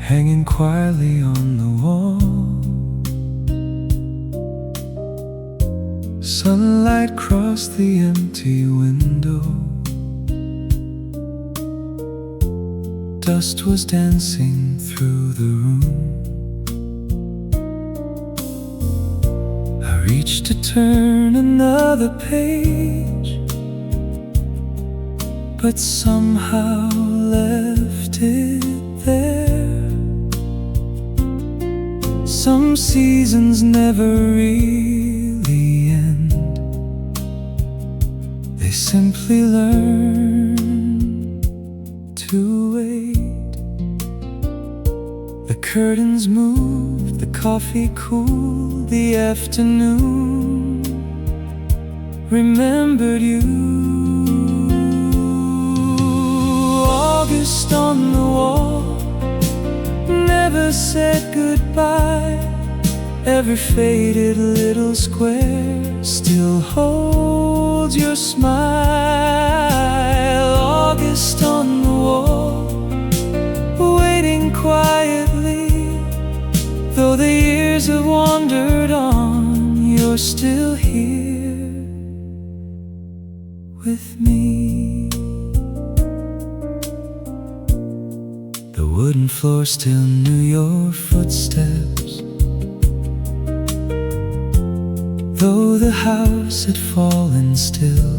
hanging quietly on the wall. Sunlight crossed the empty window. Dust was dancing through the room. I reached to turn another page, but somehow left it there. Some seasons never really end. They simply learn to wait. The curtains moved, the coffee cooled, the afternoon remembered you. August on the wall never said goodbye. Every faded little square still holds your smile. August on the wall, waiting quietly. Though the years have wandered on, you're still here with me. The wooden floor still knew your footsteps, though the house had fallen still.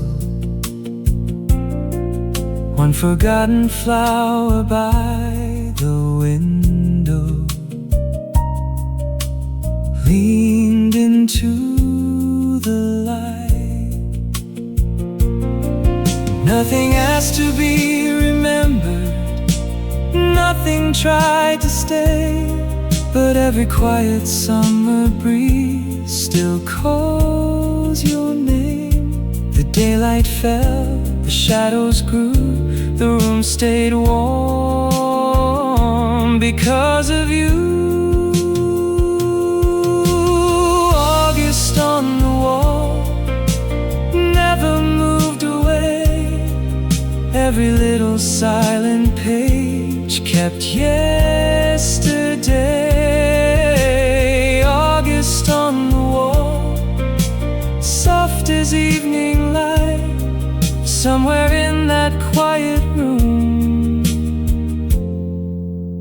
One forgotten flower by the window leaned into the light. Nothing asked to be remembered, nothing tried to stay, but every quiet summer breeze still calls your name. The daylight fell, the shadows grew, the room stayed warm because of you. August on the wall never moved away. Every little silent page kept yesterday. August on the wall, soft as evening light. Somewhere in that quiet room,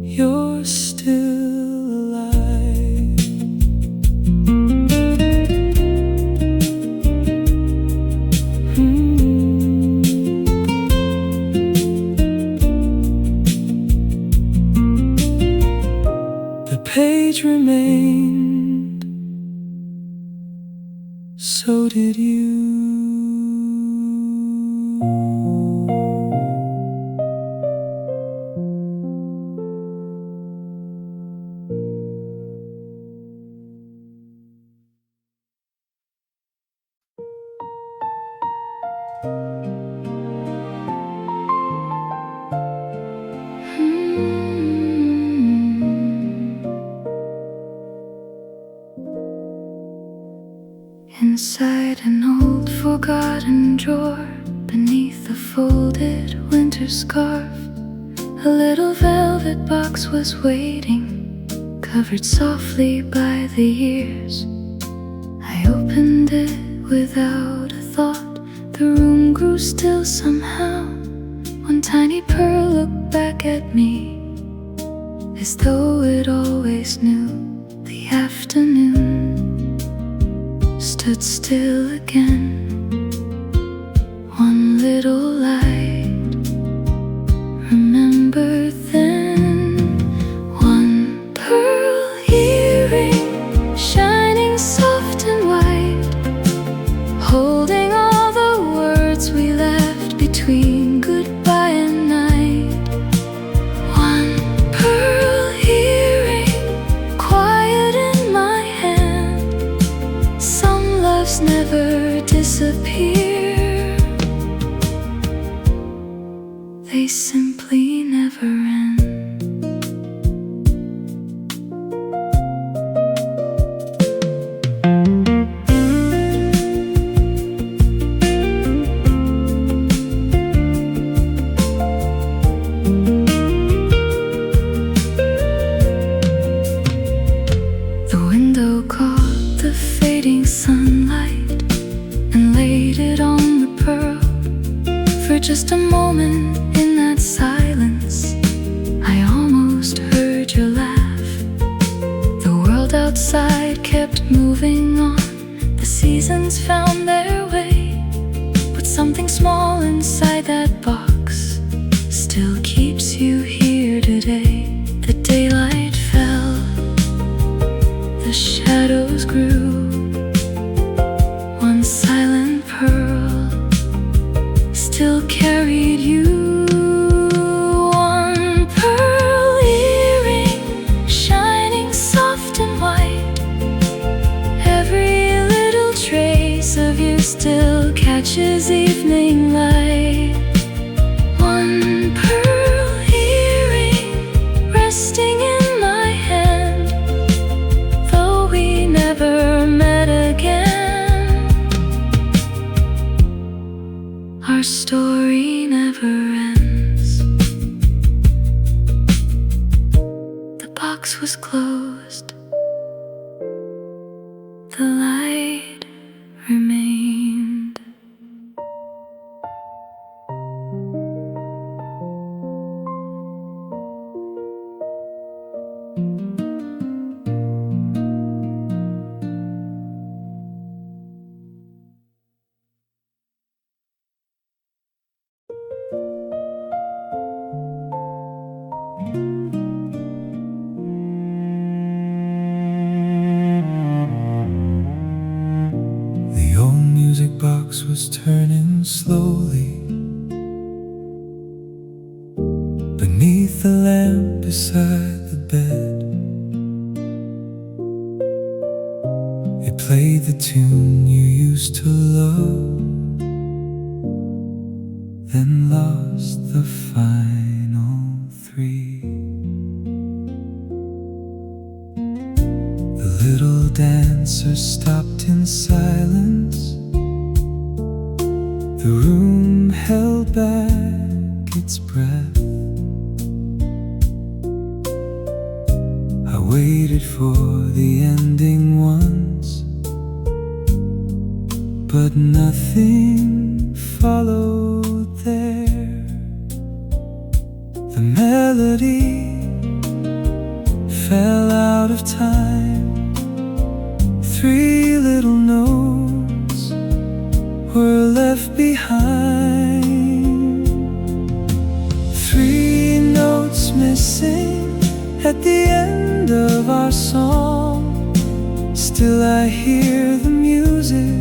you're still alive. The page remained, so did you. Inside an old forgotten drawer, beneath a folded winter scarf, a little velvet box was waiting, covered softly by the years. I opened it without a thought. The room grew still somehow. One tiny pearl looked back at me, as though it always knew. The afternoon stood still again. One little light, remember then. One pearl earring, shining soft and white, holding all the words we left between goodbye and night. One pearl earring, quiet in my hand. Some loves never disappear, they simply never end. still keeps you here today. The daylight fell, the shadows grew. One silent pearl still carried you. One pearl earring, shining soft and white. Every little trace of you still catches evening light. One pearl earring, resting in my hand, though we never met again. Our story never ends. The box was closed, the light remained. The old music box was turning slowly beneath the lamp beside the bed. It played the tune you used to love, then lost the final three. The little dancer stopped in silence. The room held back its breath. I waited for the ending once, but nothing followed there. The melody fell out of time. 3 little notes were left behind. 3 notes missing at the end of our song. Still I hear the music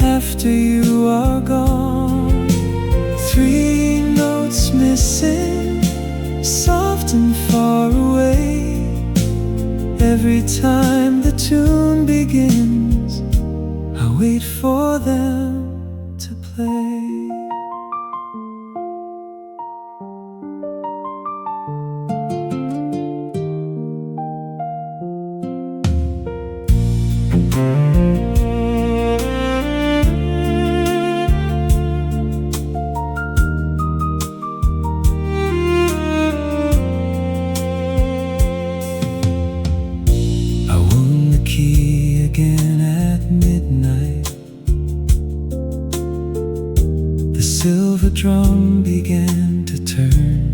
after you are gone. 3 notes missing, soft and far away. Every time the tune begins, I wait for them to play. The silver drum began to turn.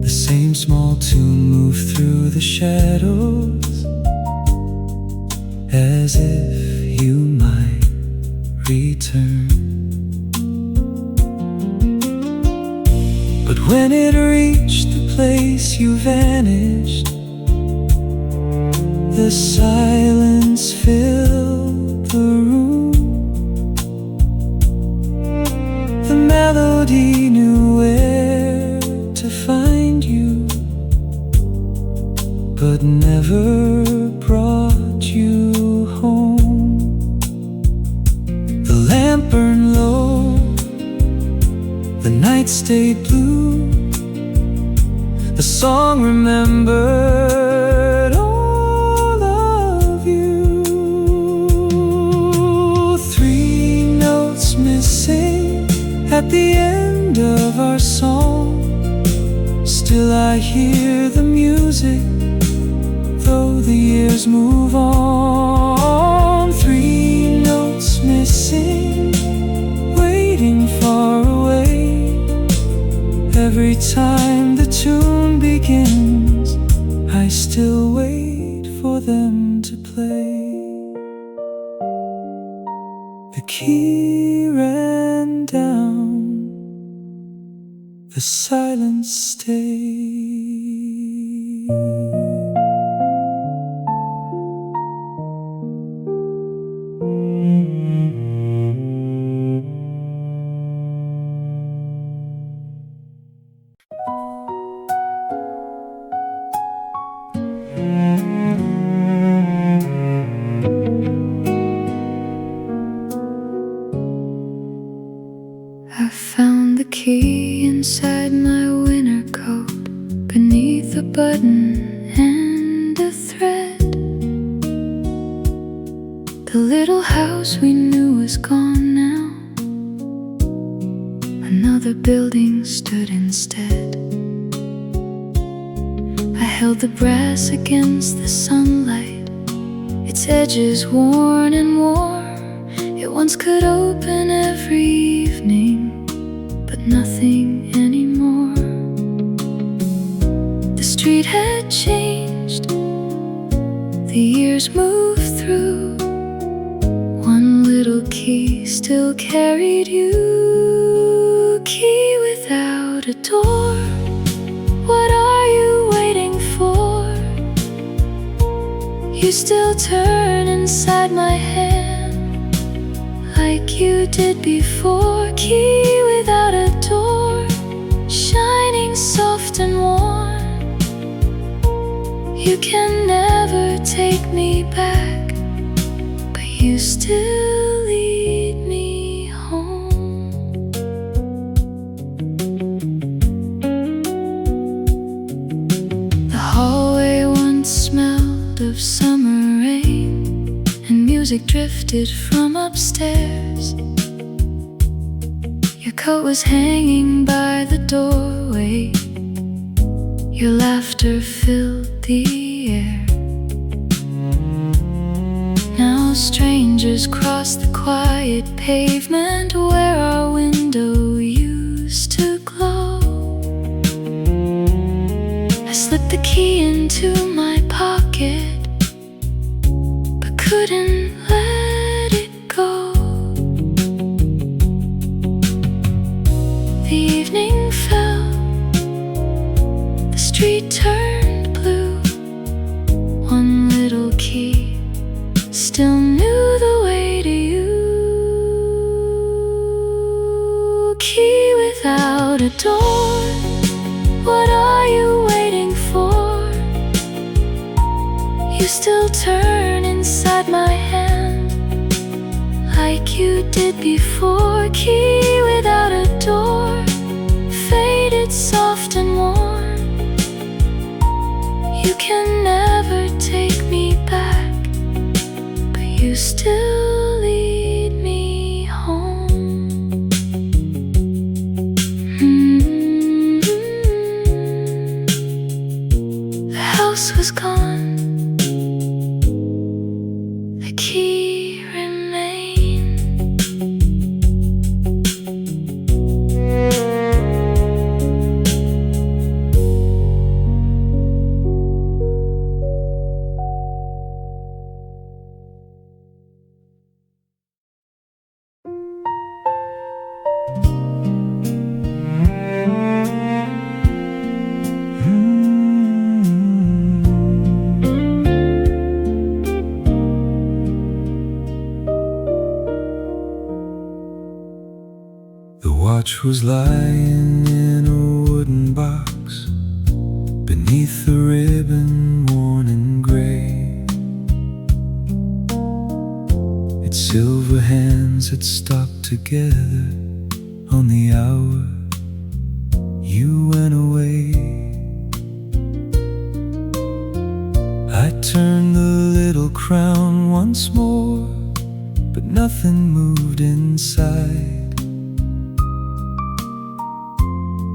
The same small tune moved through the shadows, as if you might return. But when it reached the place you vanished, the silence filled the room. The melody knew where to find you, but never brought you home. The lamp burned low, the night stayed blue. The song remembered all of you. 3 notes missing at the end of our song. Still I hear the music, though the years move on. 3 notes missing, waiting far away. Every time the tune begins, I still wait for them to play. The key ran down the silence stay. I found the key inside my winter coat, beneath a button and a thread. The little house we knew was gone now. Another building stood instead. I held the brass against the sunlight, its edges worn and warm. It once could open every evening, but nothing anymore. The street had changed, the years moved through. One little key still carried you. Key without a door, what are you waiting for? You still turn inside my hand like you did before. Key without a door, shining soft and warm. You can never take me back, but you still lead me home. The hallway once smelled of summer rain, and music drifted from upstairs. Your coat was hanging by the doorway, your laughter filled the air. Now strangers cross the quiet pavement where our window used to glow. I slipped the key into my pocket, but couldn't let it go. The evening fell, the street turned blue. One little key still knew the way to you. Key without a door, what are you waiting for? You still turn inside my hand like you did before. Key without a door, faded soft and warm. You can never take me back, but you still lead me home. The house was gone, the key remained. The watch was lying in a wooden box, beneath the ribbon worn and gray. Its silver hands had stopped together on the hour you went away. I turned the little crown once more, but nothing moved inside.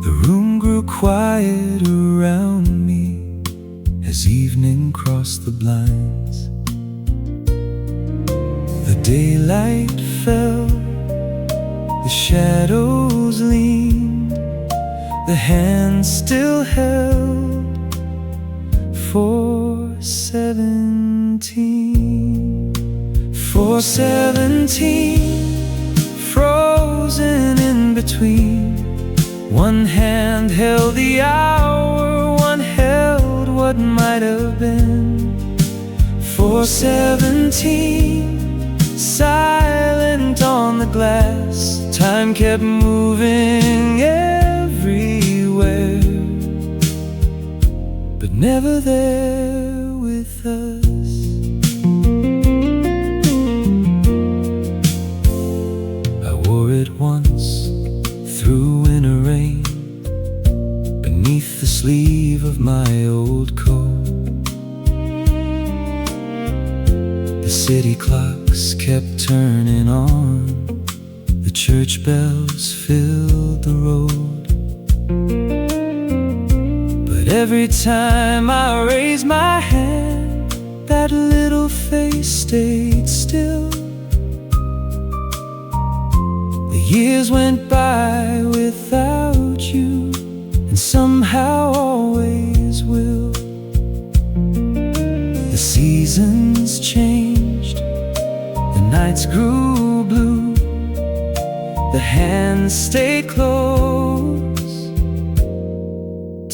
The room grew quiet around me as evening crossed the blinds. The daylight fell, the shadows leaned, the hand still held 417. 417, frozen in between One hand held the hour, one held what might have been. 4:17, silent on the glass. Time kept moving everywhere, but never there with us. I wore it once through winter rain, beneath the sleeve of my old coat. The city clocks kept turning on, the church bells filled the road. But every time I raised my hand, that little face stayed still. The years went by without you, and somehow always will. The seasons changed, the nights grew blue, the hands stayed close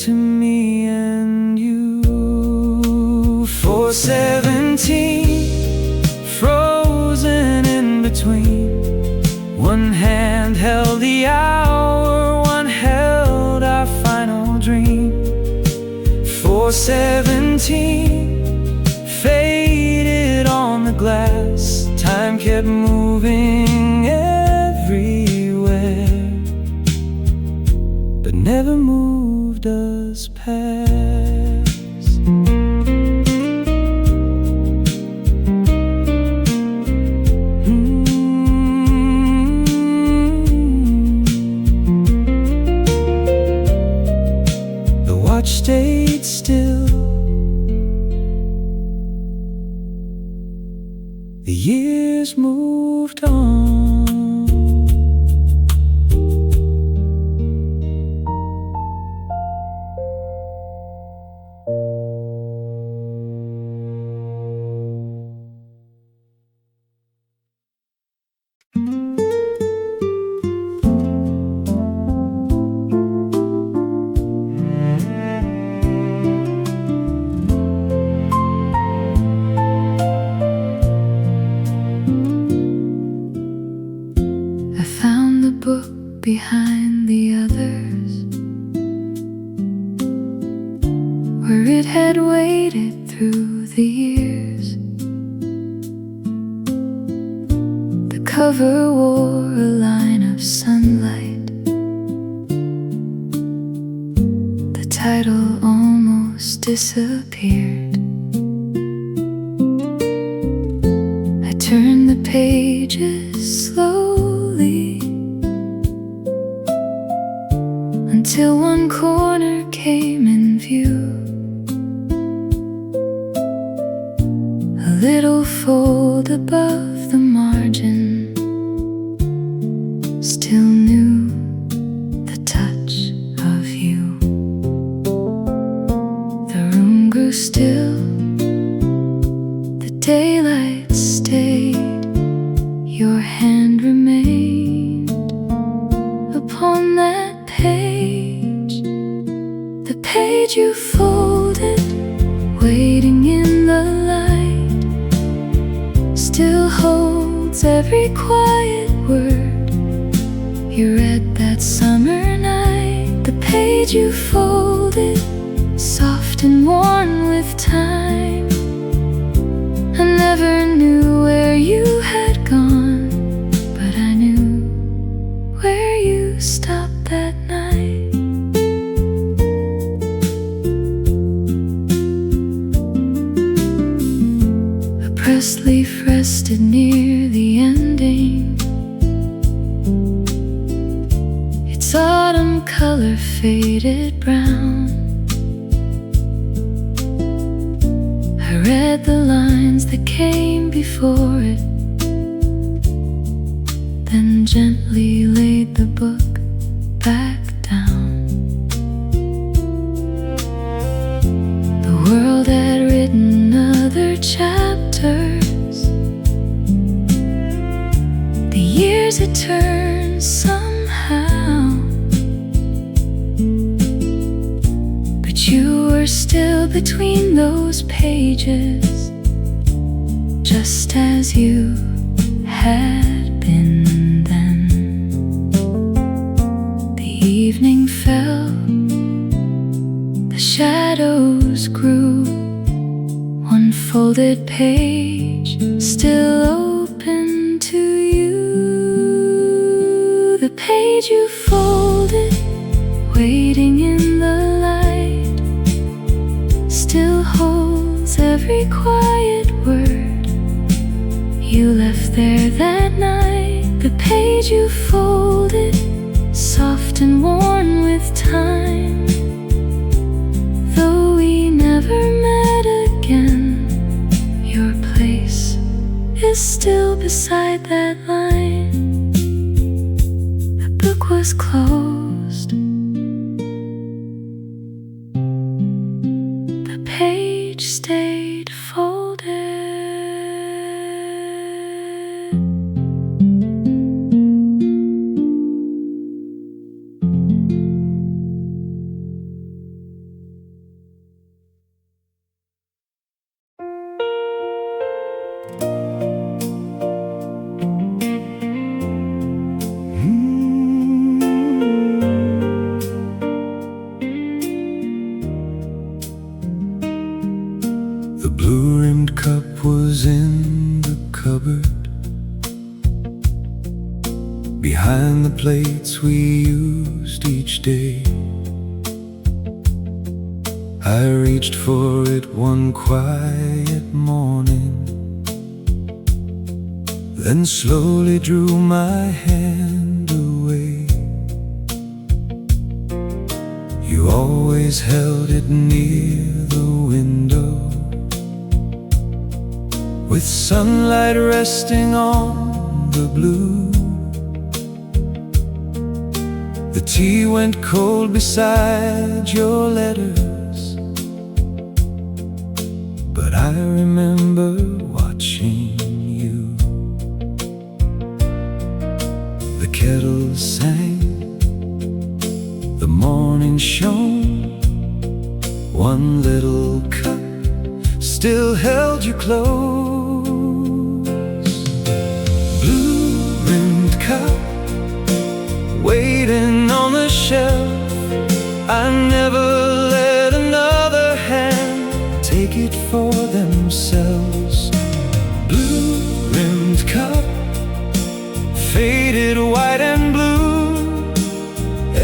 to me and you. 4:17, frozen in between. One hand held the hour, one held our final dream. 4:17, faded on the glass. Time kept moving everywhere, but never moved us past. The watch stayed still, the years moved on. Behind the others, where it had waited through the years. The cover wore a line of sunlight, the title almost disappeared. I turned the pages slowly, until one corner came in view. A little fold above the margin still knew the touch of you. The room grew still, the daylight stayed, your hand remained upon that page. The page you folded, waiting in the light, still holds every quiet word you read that summer night. The page you folded, soft and worn with time. I never knew where you had gone, but I knew where you stopped that night. A pressed leaf rested near the ending, its autumn color faded brown. I read the lines that came before it, then gently laid the book back down. The world had written other chapters, the years had turned somehow, still between those pages, just as you had been then. The evening fell, the shadows grew, one folded page still open to you. The page you folded, waiting in the light, still holds every quiet word you left there that night. The page you folded, soft and worn with time, though we never met again, your place is still beside that line. The book was closed, the page stayed folded. The blue-rimmed cup was in the cupboard, behind the plates we used each day. I reached for it one quiet morning, then slowly drew my hand away. You always held it near the window, with sunlight resting on the blue. The tea went cold beside your letters, but I remember watching you. The kettle sang, the morning shone, one little cup still held you close. Blue-rimmed cup, waiting on the shelf. I never let another hand take it for themselves. Blue-rimmed cup, faded white and blue.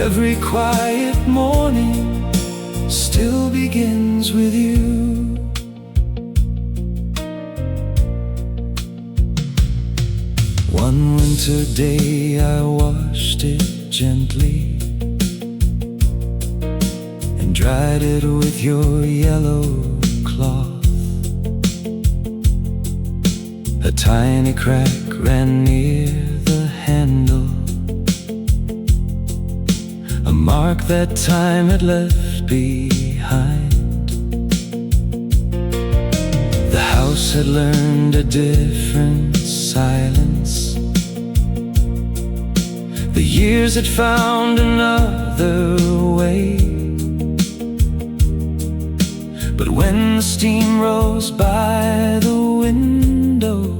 Every quiet morning still begins with you. One winter day I washed it gently and dried it with your yellow cloth. A tiny crack ran near the handle, a mark that time had left behind. The house had learned a different silence. The years had found another way. But when the steam rose by the window,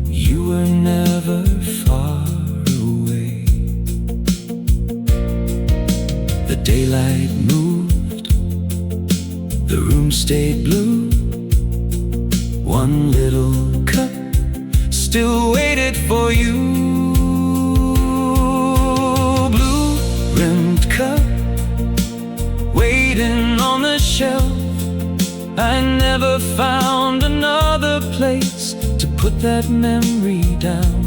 you were never far away. The daylight moved, the room stayed blue. One little cup still waited for you. Blue-rimmed cup, waiting on the shelf. I never found another place to put that memory down.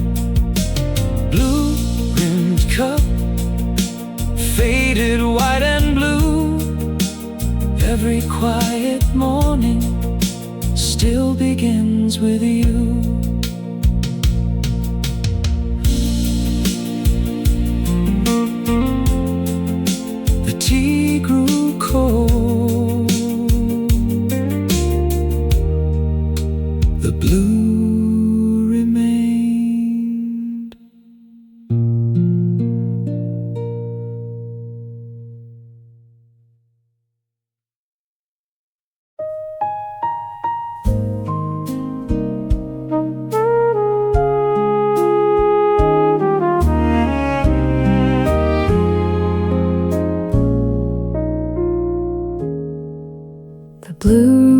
Blue-rimmed cup, faded white and blue. Every quiet morning still begins with you. The tea grew cold, the blue remained.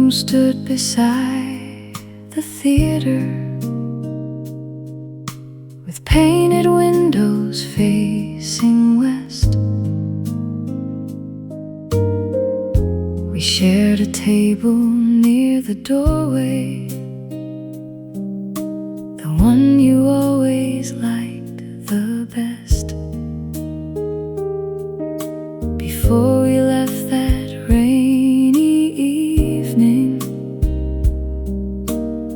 room stood beside the theater, with painted windows facing west. We shared a table near the doorway, the one you always liked the best. Before we left that rainy evening,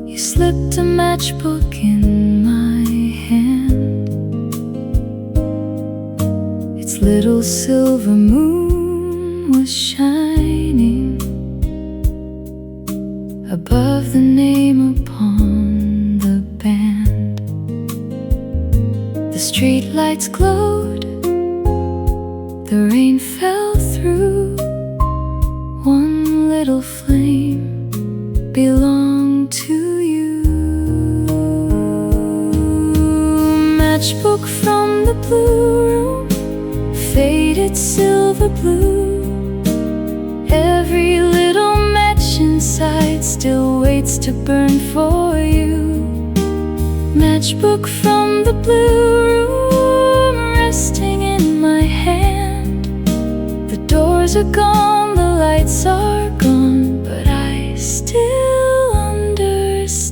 you slipped a matchbook in my hand. Its little silver moon was shining above the name upon the band. The street lights glowed, the rain fell through. One little flame belonged to you. Matchbook from the blue room, faded silver blue. Every little match inside still waits to burn for you. Matchbook from the blue room, resting in my hand. The doors are gone, the lights are gone, but I still understand.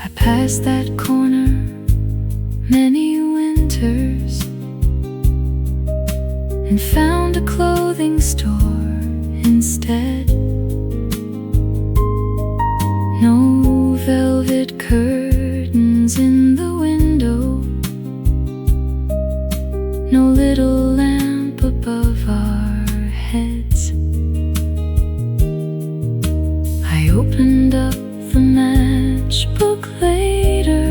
I passed that corner many winters and found a clothing store instead. No velvet curtains in the window, no little lamp above our heads. I opened up the matchbook later.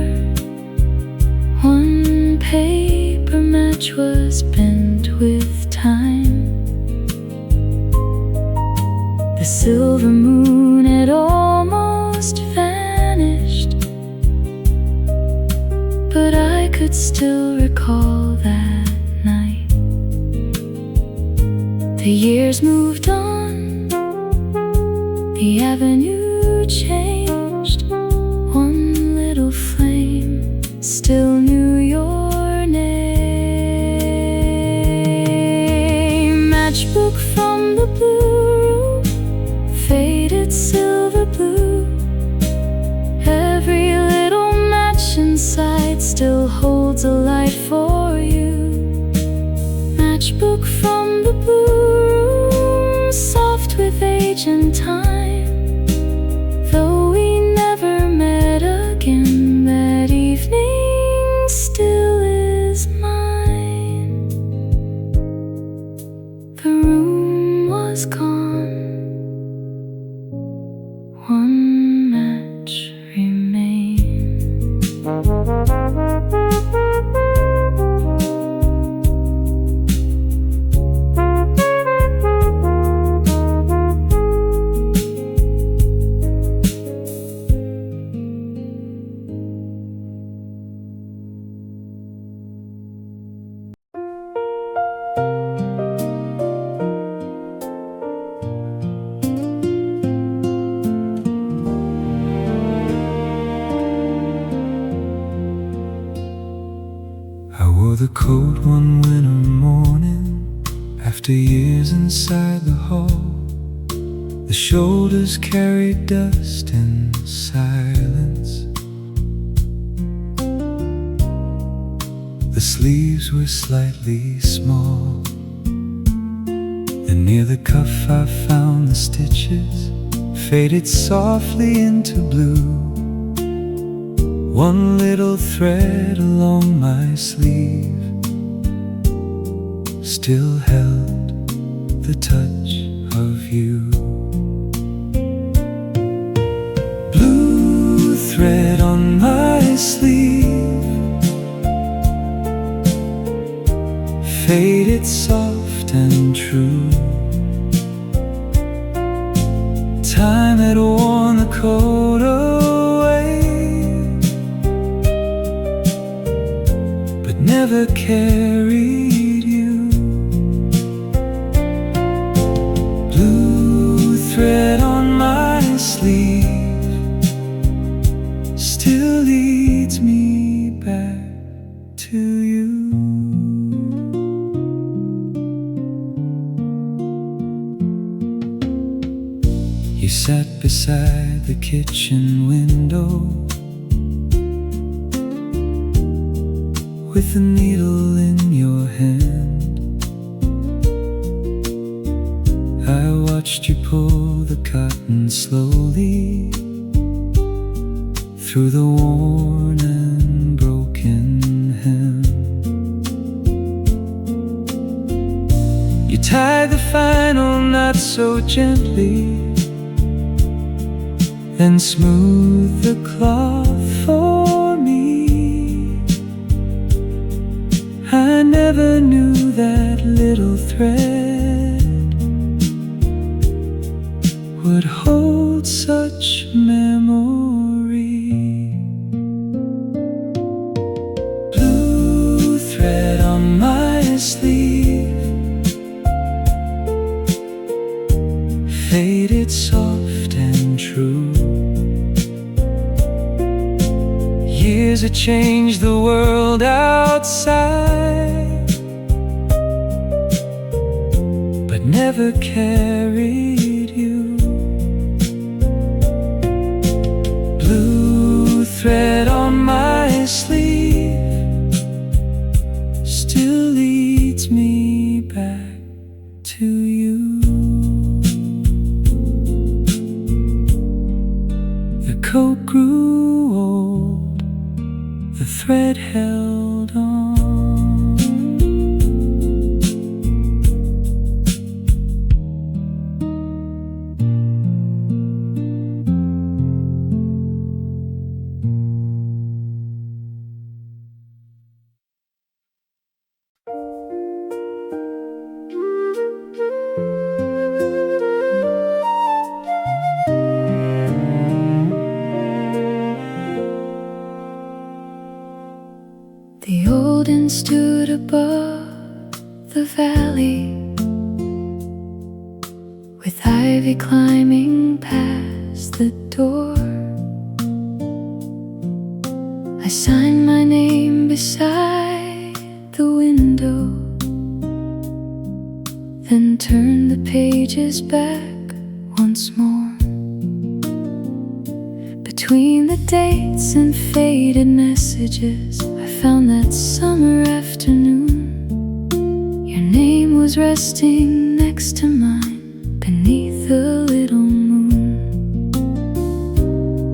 One paper match was bent with time. The silver moon had almost vanished, but I could still recall that night. The years moved on, the avenue changed. One little flame still knew your name. Matchbook from the blue room, faded silver blue. Every little match inside still holds a light for you. Matchbook from the blue room, soft with age and time. Though we never met again, that evening still is mine. The room was gone, one match remained. I wore the coat one winter morning, after years inside the hall. The shoulders carried dust in silence. The sleeves were slightly small, and near the cuff I found the stitches faded softly into blue. One little thread along my sleeve still held the touch of you. Blue thread on my sleeve, faded soft and true. time had worn the coat away, but never carried you. Blue thread on my sleeve still leads me back to you. You sat beside the kitchen window with a needle in your hand. I watched you pull the cotton slowly through the worn and broken hem. You tied the final knot so gently, then smooth the cloth for me. I never knew that little thread would hold such memory. Blue thread on my sleeve, faded soft and true. Years have changed the world outside, but never carried you. Blue thread on my sleeve still leads me back to you. The coat grew old, the thread held on. The old inn stood above the valley, with ivy climbing past the door. I signed my name beside the window, then turned the pages back once more. Between the dates and faded messages, I found that summer afternoon. Your name was resting next to mine beneath a little moon.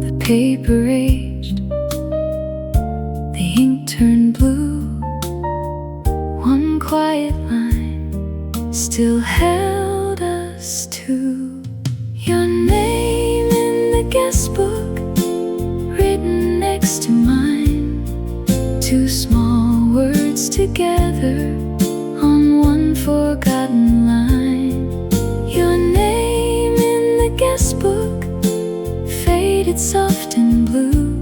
The paper aged, the ink turned blue. One quiet line still held us two. Your name in the guestbook, written next to mine. Two small words together on one forgotten line. Your name in the guestbook, faded soft and blue.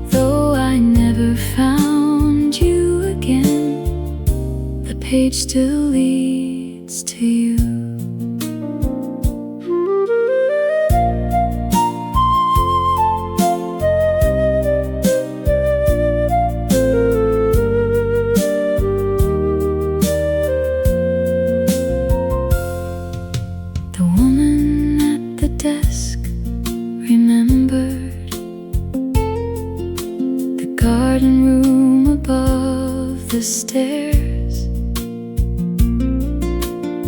Though I never found you again, the page still leads to you. Desk remembered the garden room above the stairs.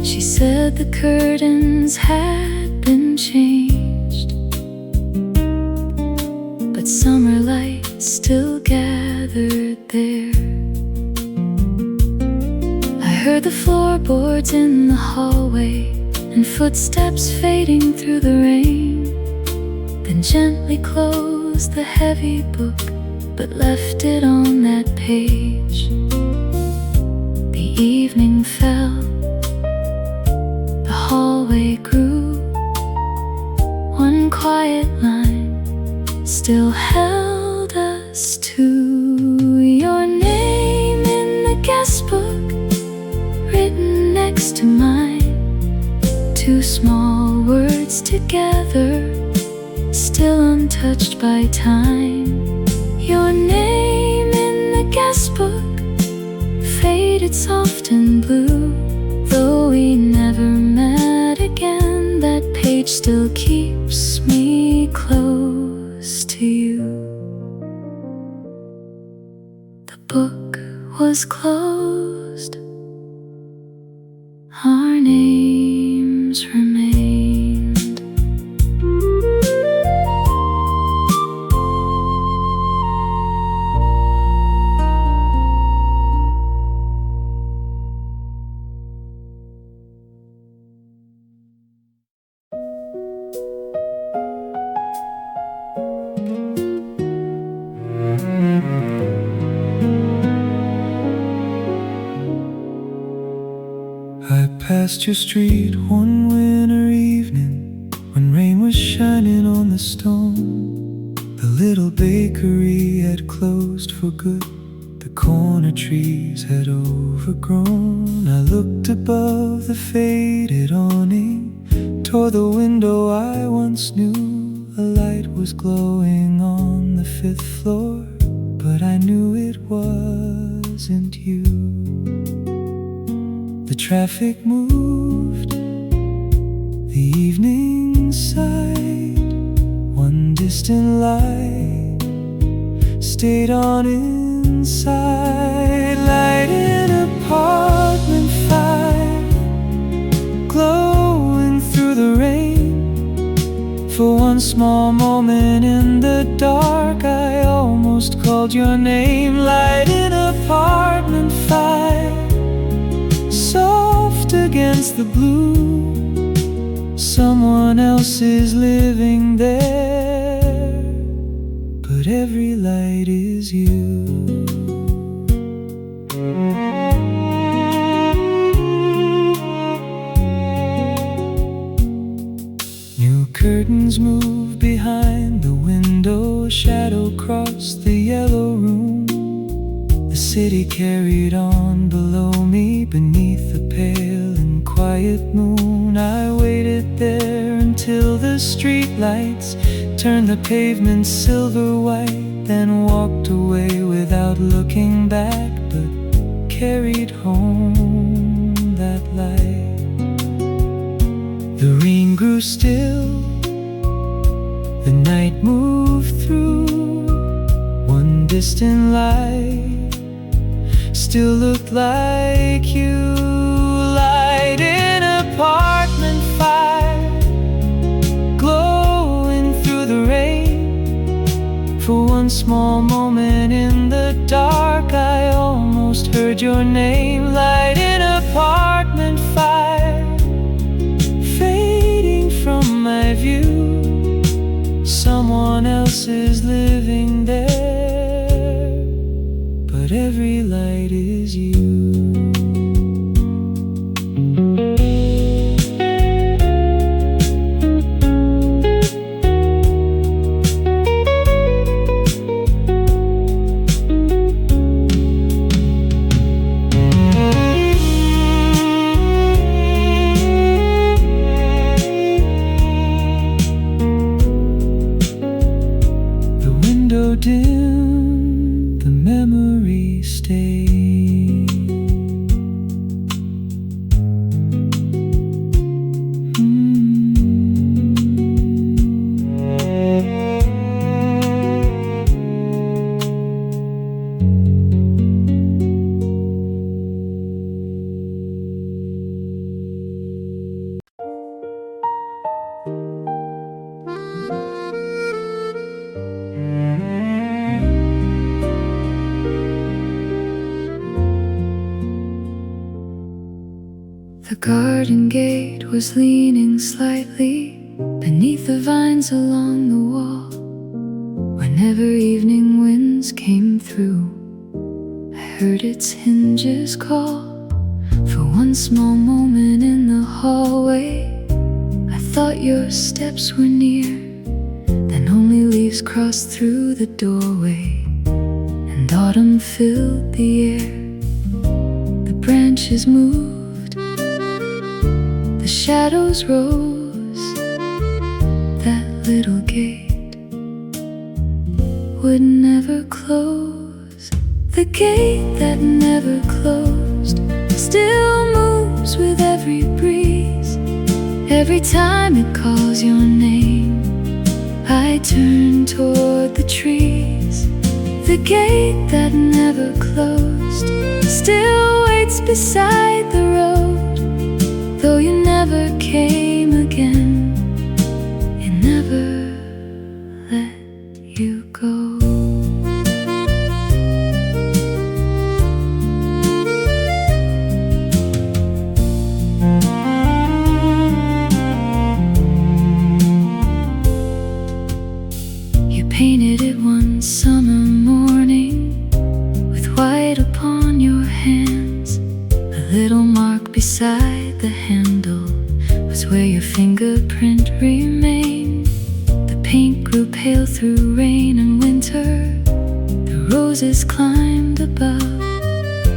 She said the curtains had been changed, but summer light still gathered there. I heard the floorboards in the hallway and footsteps fading through the rain, then gently closed the heavy book, but left it on that page. The evening fell, the hallway grew. One quiet line still held us two. Your name in the guestbook, written next to mine. Two small words together, still untouched by time. Your name in the guestbook, faded soft and blue. Though we never met again, that page still keeps me close to you. The book was closed, our names remained. I passed your street one winter evening when rain was shining on the stone. The little bakery had closed for good, the corner trees had overgrown. I looked above the faded awning, toward the window I once knew. A light was glowing on the 5th floor, but I knew it wasn't you. The traffic moved, the evening sighed. One distant light stayed on inside. Light in apartment 5, glowing through the rain. For one small moment in the dark, I almost called your name. Light in apartment 5, soft against the blue. Someone else is living there, but every light is you. New curtains move behind the window, a shadow crossed the yellow room. The city carried on below me, beneath the pale and quiet moon. I waited there until the street lights turned the pavement silver white, then walked away without looking back, but carried home that light. The rain grew still, the night moved through. One distant light still looked like you. Light in apartment 5, glowing through the rain. For one small moment in the dark, I almost heard your name. Light in apartment 5, fading from my view. Someone else is living there, but every light is you. The window dim, the memory stays. The garden gate was leaning slightly beneath the vines along the wall. Whenever evening winds came through, I heard its hinges call. For one small moment in the hallway, I thought your steps were near, breeze crossed through the doorway, and autumn filled the air. The branches moved, the shadows rose. That little gate would never close. The gate that never closed still moves with every breeze. Every time it calls your name, I turn toward the trees. The gate that never closed still waits beside the road. Though you never came again, it never let you go. Painted it one summer morning with white upon your hands. A little mark beside the handle was where your fingerprint remained. The paint grew pale through rain and winter. The roses climbed above,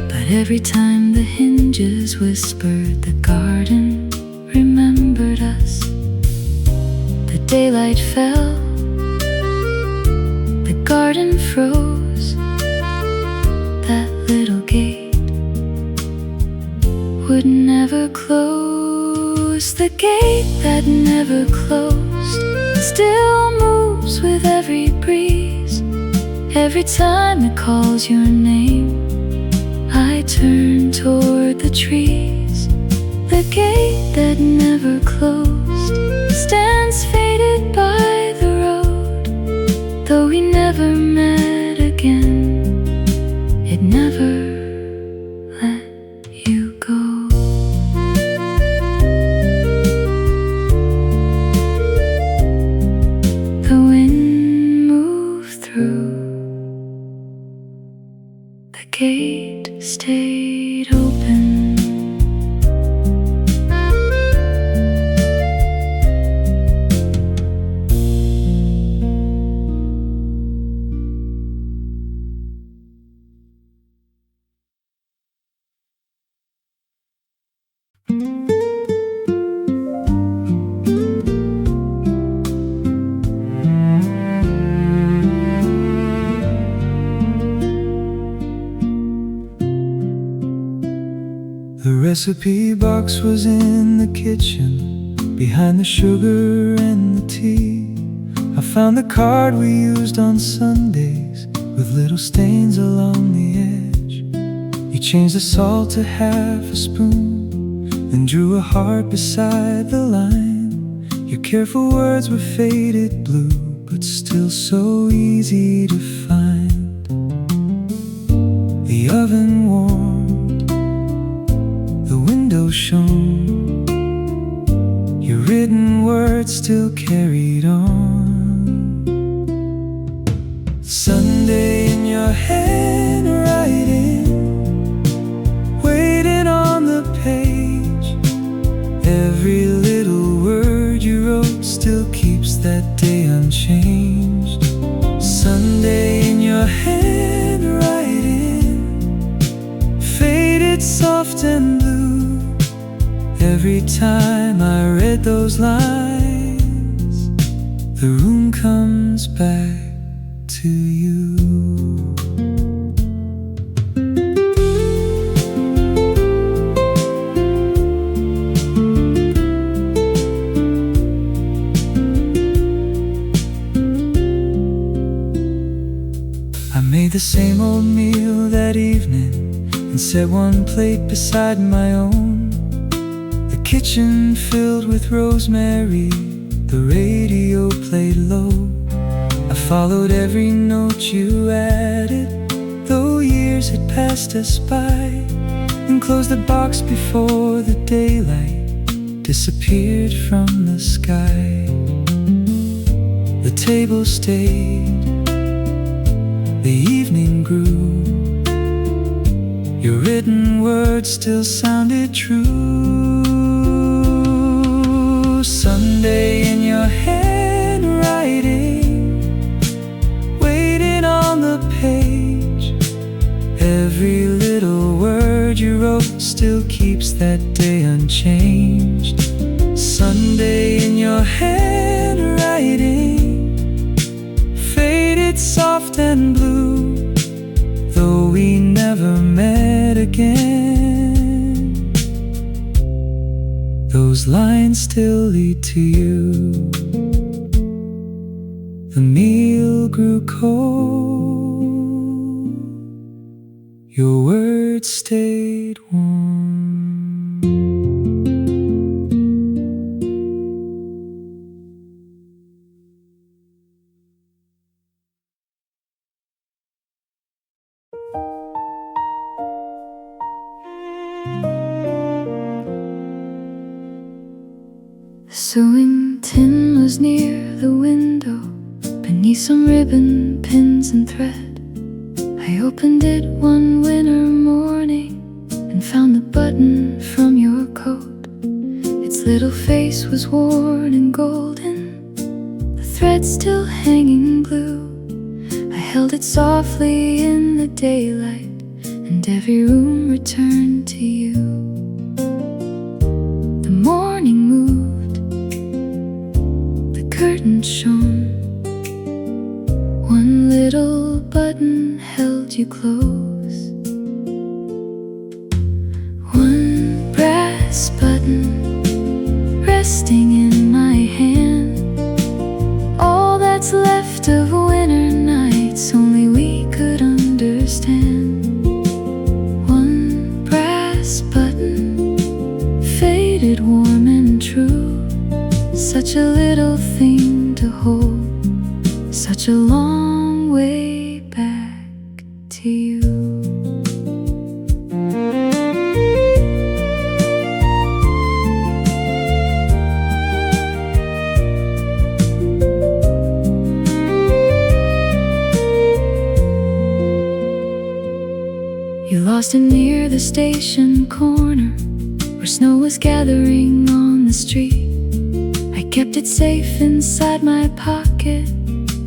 but every time the hinges whispered, the garden remembered us. The daylight fell, garden froze. That little gate would never close. The gate that never closed still moves with every breeze. Every time it calls your name, I turn toward the trees. The gate that never closed stands faded by the road. Though we never met again, it never let you go. The wind moved through, the gate stayed open. The recipe box was in the kitchen, behind the sugar and the tea. I found the card we used on Sundays, with little stains along the edge. You changed the salt to half a spoon, then drew a heart beside the line. Your careful words were faded blue, but still so easy to find. The oven warmed, the window shone, your written words still carried on. Sunday in your handwriting, waiting on the page. Every little word you wrote still keeps that day unchanged. Sunday in your handwriting, faded soft and blue. Every time I read those lines, the room comes back to you. I made the same old meal that evening and set one plate beside my own. The kitchen filled with rosemary, the radio played low. I followed every note you added, though years had passed us by, and closed the box before the daylight disappeared from the sky. The table stayed, the evening grew, your written words still sounded true. Sunday in your handwriting, road still keeps that day unchanged. Sunday in your handwriting, faded soft and blue, though we never met again. Those lines still lead to you. The meal grew cold, your words stayed warm. The sewing tin was near the window, beneath some ribbon, pins and thread. I opened it one winter morning and found the button from your coat. Its little face was worn and golden, the thread still hanging blue. I held it softly in the daylight, and every room returned to you. The morning moved, the curtains shone, one little button held you close. One brass button resting in my hand, all that's left of winter nights only we could understand. One brass button, faded, warm and true, such a little thing to hold, such a long way back to you. You lost it near the station corner, where snow was gathering on the street. I kept it safe inside my pocket,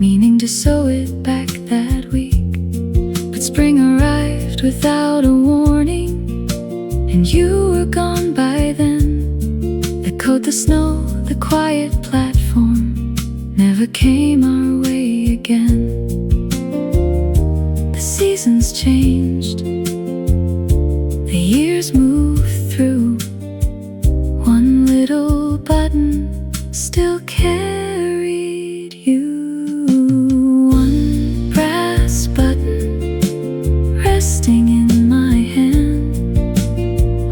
meaning to sew it back that week. But spring arrived without a warning, and you were gone by then. The coat, the snow, the quiet platform never came our way again. The seasons changed, the years moved through, one little button still carried you. One brass button resting in my hand,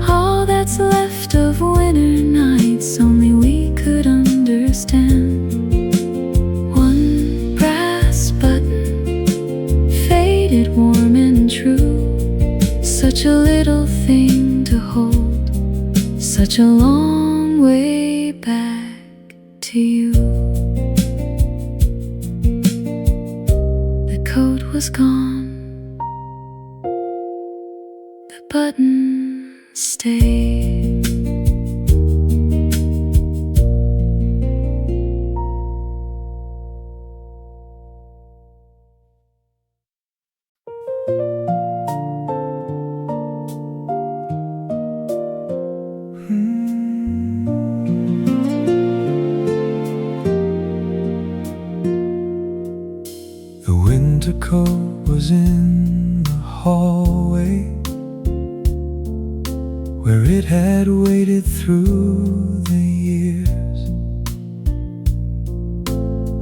all that's left of winter nights only we could understand. One brass button, faded, warm and true, such a little thing to hold, such a long way back to you. The coat was gone, the button stayed. The winter coat was in the hallway, where it had waited through the years.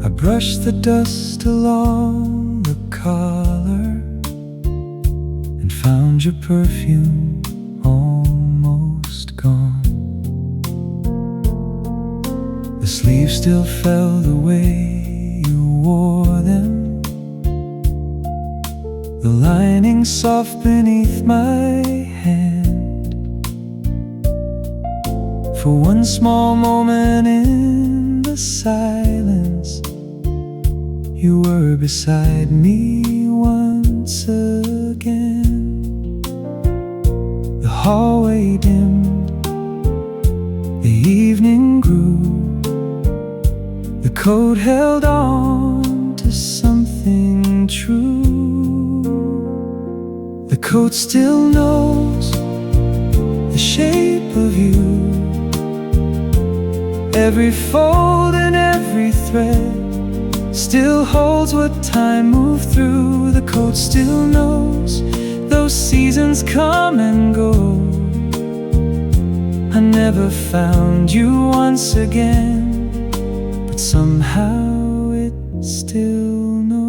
I brushed the dust along the collar and found your perfume almost gone. The sleeves still fell the way you wore them, the lining soft beneath my hand. For one small moment in the silence, you were beside me once again. The hallway dimmed, the evening grew, the coat held on to something true. The coat still knows of you. Every fold and every thread still holds what time moved through. The coat still knows those seasons come and go. I never found you once again, but somehow it still knows.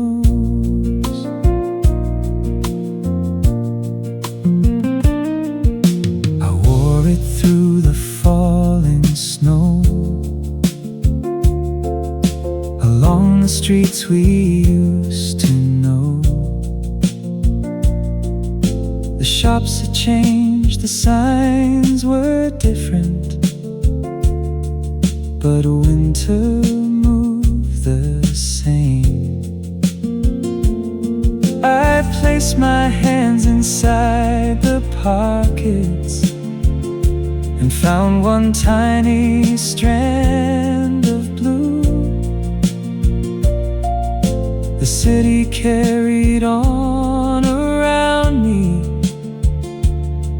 I wore it through the falling snow, along the streets we used to know. The shops had changed, the signs were different, but winter moved the same. I placed my hands inside the pockets and found one tiny strand of blue. The city carried on around me,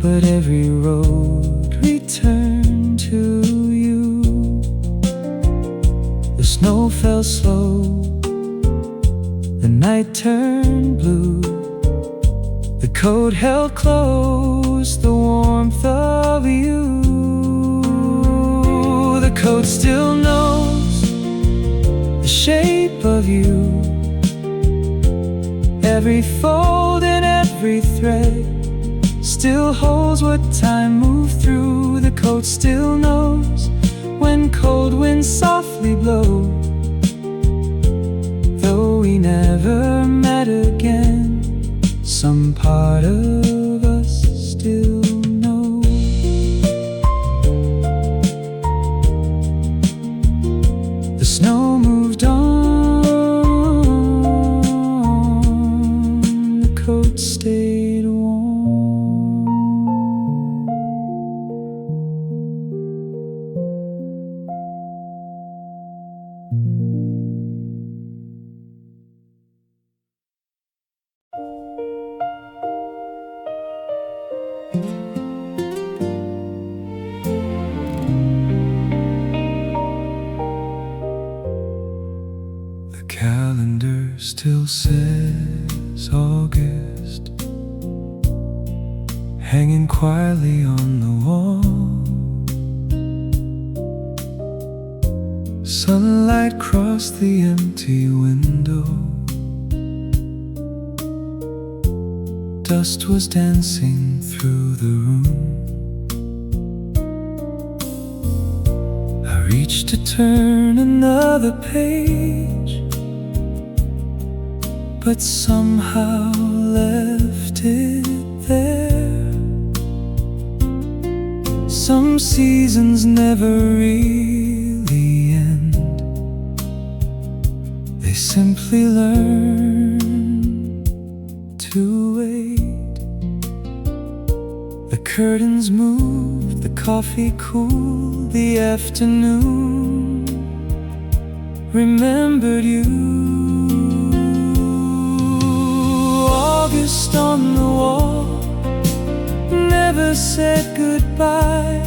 but every road returned to you. The snow fell slow, the night turned blue. The coat held close the warmth of you. The coat still knows the shape of you. Every fold and every thread still holds what time moved through. The coat still knows when cold winds softly blow. Though we never met again, some part of us still knows. The snow moved on, the coat stayed warm. The calendar still says August, hanging quietly on the wall. Sunlight crossed the empty window. Dust was dancing through the room. I reached to turn another page, but somehow left it there. Some seasons never really end, they simply learn to wait. The curtains moved, the coffee cooled, the afternoon remembered you. August on the wall never said goodbye.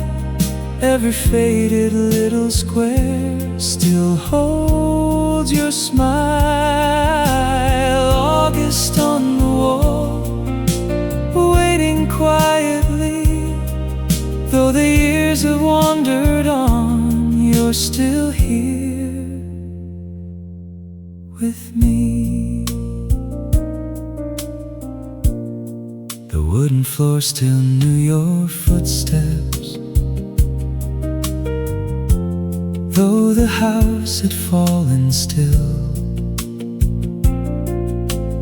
Every faded little square still holds your smile. August on the wall, waiting quietly. Though the years have wandered on, you're still here with me. The wooden floor still knew your footsteps, though the house had fallen still.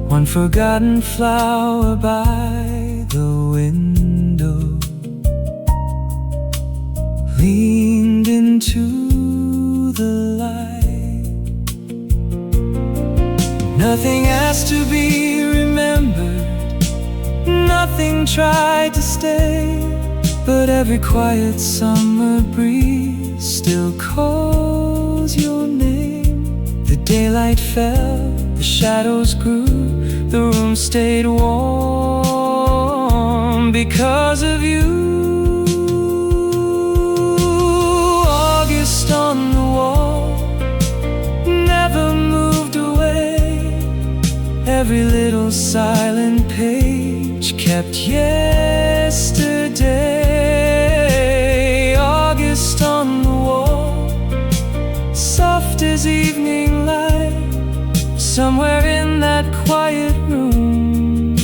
One forgotten flower by the window leaned into the light. Nothing asked to be remembered, nothing tried to stay, but every quiet summer breeze still calls your name. The daylight fell, the shadows grew, the room stayed warm because of you. every little silent page kept yesterday. August on the wall, soft as evening light. Somewhere in that quiet room,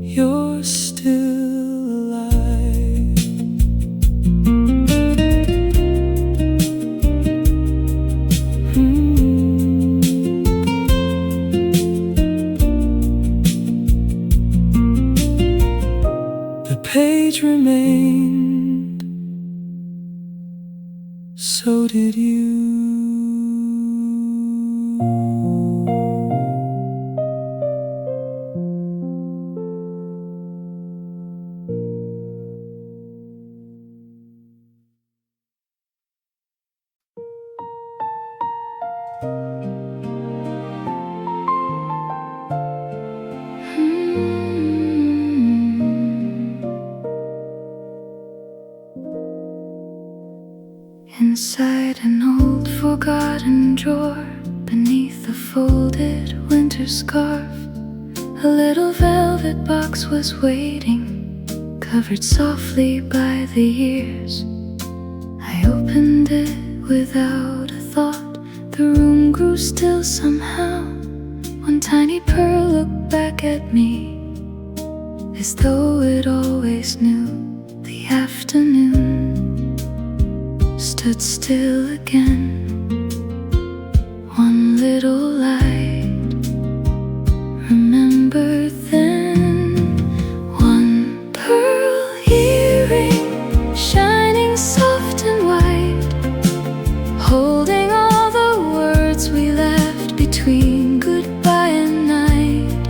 you're still alive. The page remained, so did you. Inside an old forgotten drawer, beneath a folded winter scarf, a little velvet box was waiting, covered softly by the years. I opened it without a thought. The room grew still somehow. One tiny pearl looked back at me, as though it always knew. The afternoon stood still again. One little light, remember then. One pearl earring, shining soft and white, holding all the words we left between goodbye and night.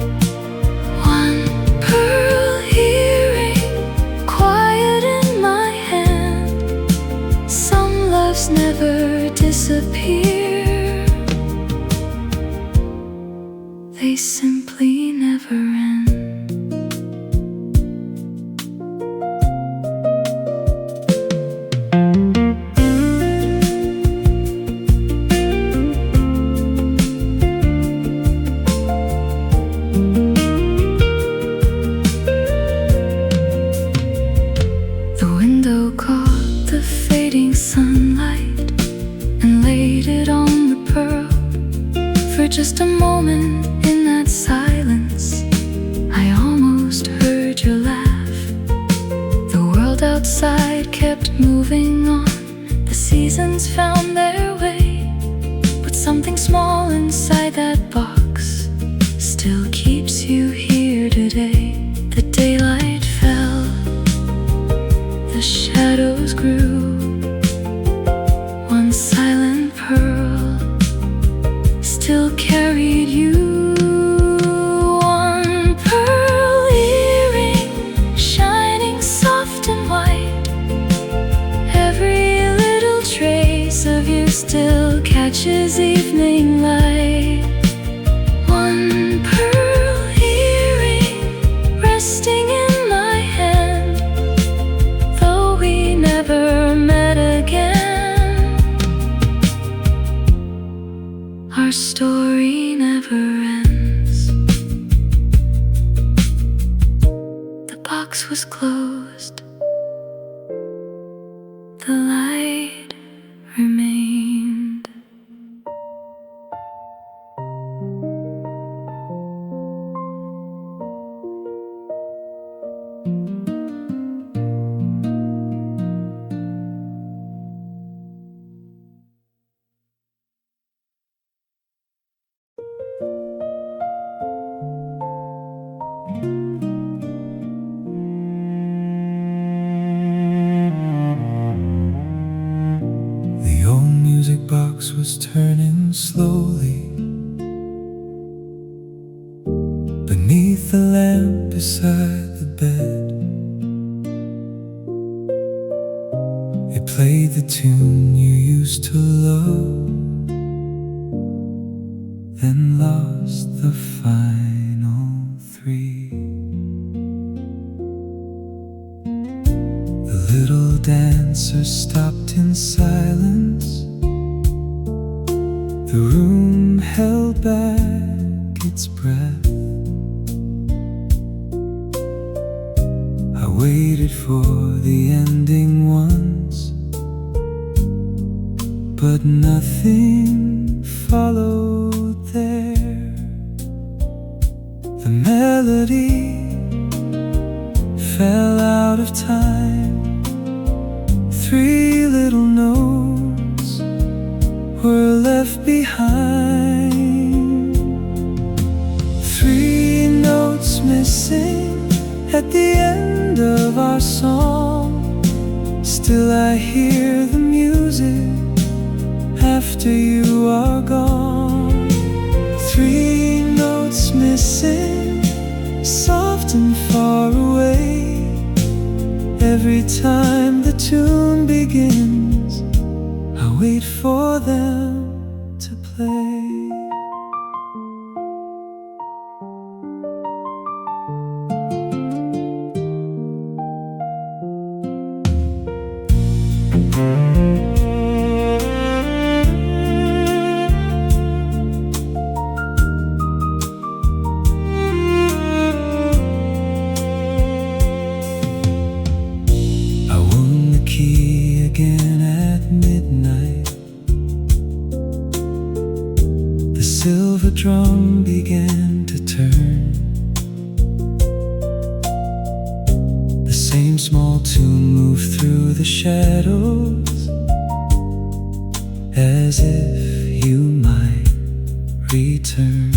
One pearl earring, quiet in my hand. Some loves never disappear, they simply never end. The window caught the fading sunlight and laid it on the pearl. For just a moment in that silence, I almost heard your laugh. The world outside kept moving on. The seasons found their way, but something small inside that box still keeps you here today. The daylight fell, the shadows grew. One silent pearl still carried you. One pearl earring, shining soft and white. Every little trace of you still catches evening light. One pearl earring, resting in my hand, though we never met again. Our story never ends. The box was closed, the light remained. The old music box was turning slowly beneath the lamp beside the bed. It played the tune you used to love, then lost the final three. The little dancer stopped in silence. The room held back its breath. I waited for the ending once, but nothing followed there. The melody fell out of time. 3 little notes were left behind. 3 notes missing at the end of our song. Still I hear the music after you are gone. 3 notes missing, soft and far away. Every time the tune begins, I wait for them to play. Silver drum began to turn. The same small tune moved through the shadows, as if you might return.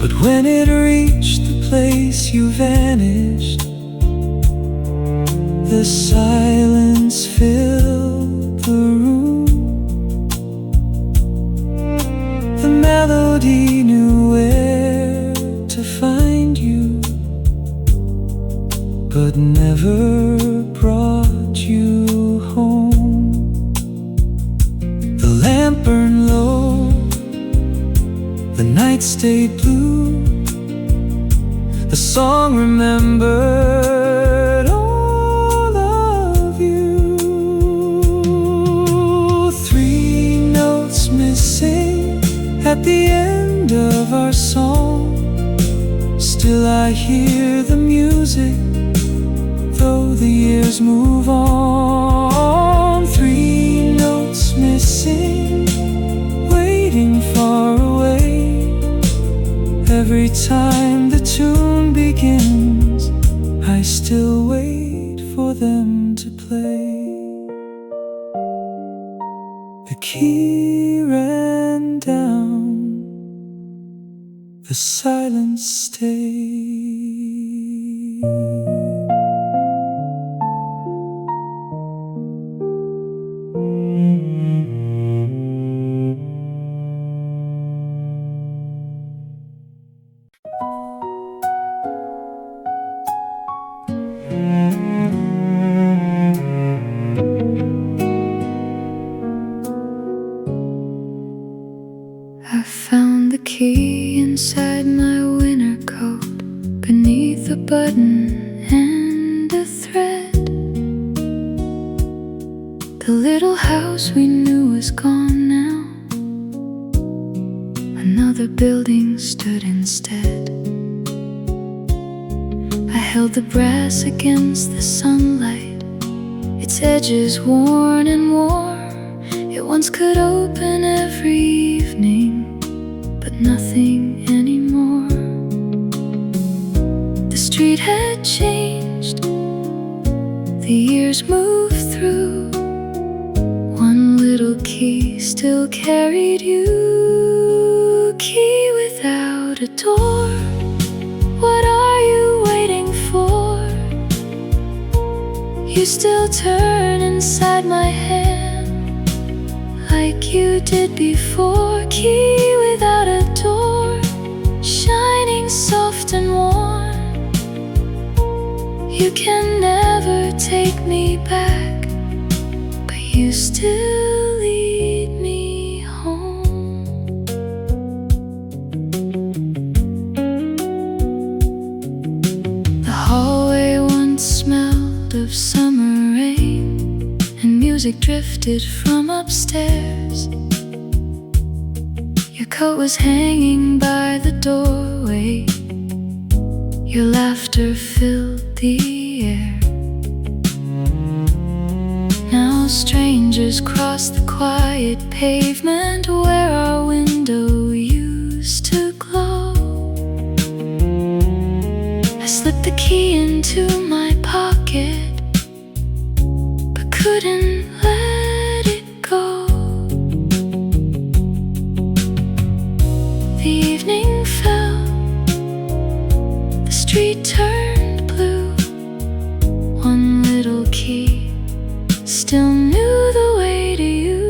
But when it reached the place you vanished, the silence filled the room. The melody knew where to find you, but never brought you home. The lamp burned low, the night stayed blue. The song remembered all of you. 3 notes missing at the end of our song. Still I hear the music, though the years move on. 3 notes missing, waiting far away. Every time the tune begins, I still wait for them to play. The key ran down, the silence stayed. I found the key inside my winter coat, beneath a button and a thread. The little house we knew was gone now. Another building stood instead. I held the brass against the sunlight, its edges worn and worn. It once could open every evening, but nothing anymore. The street had changed, the years moved through. One little key still carried you. Key without a door, what are you waiting for? You still turn inside my hand like you did before. Key without a door, shining soft and warm. You can never take me back, but you still lead me home. The hallway once smelled of summer rain, and music drifted from upstairs. coat was hanging by the doorway. Your laughter filled the air. Now strangers cross the quiet pavement where our window used to glow. I slipped the key into my pocket, but couldn't let it go. The evening fell, the street turned blue. One little key still knew the way to you.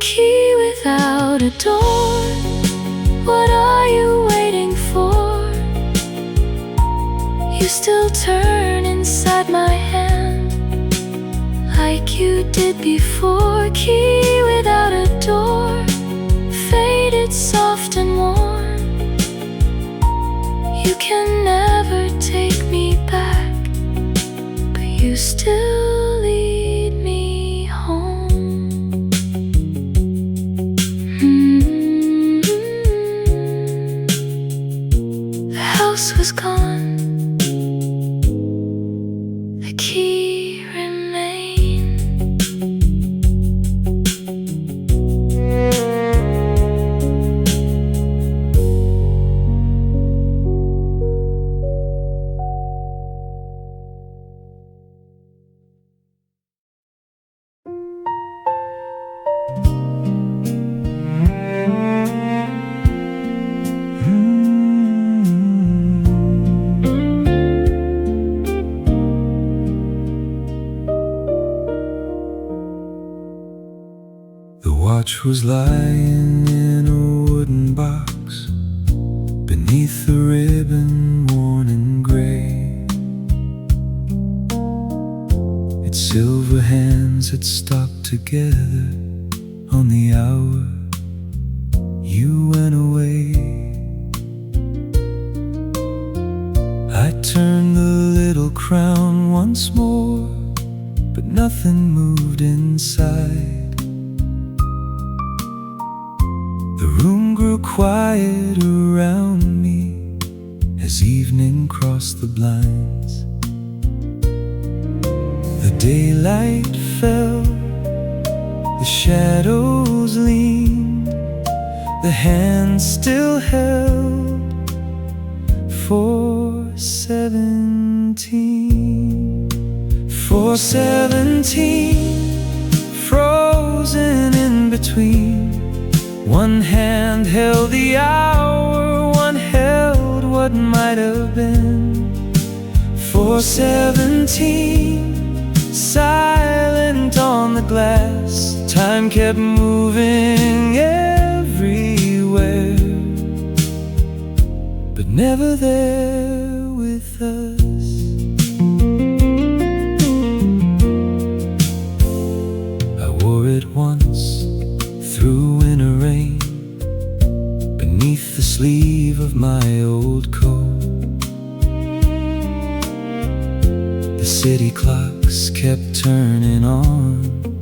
Key without a door, what are you waiting for? You still turn inside my hand like you did before. Key without a door, faded soft and warm. You can never take me back, but you still lead me home. The house was gone, the key remained. The watch was lying in a wooden box beneath the ribbon worn in gray. Its silver hands had stopped together on the hour you went away. I turned the little crown once more, but nothing moved inside. The room grew quiet around me as evening crossed the blinds. The daylight fell, the shadows leaned, the hand still held 417. 417, frozen in between. One hand held the hour, one held what might have been. 417, silent on the glass. Time kept moving everywhere, but never there with us. I wore it once through winter rain, beneath the sleeve of my old coat. The city clocks kept turning on,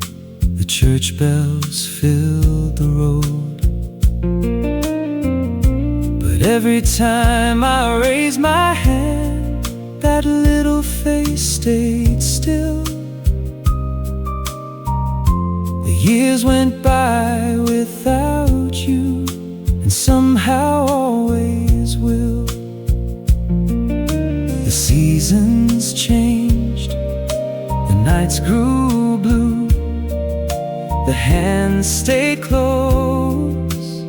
the church bells filled the road. But every time I raised my hand, that little face stayed still. The years went by without you, and somehow always will. The seasons changed, the nights grew blue, the hands stayed close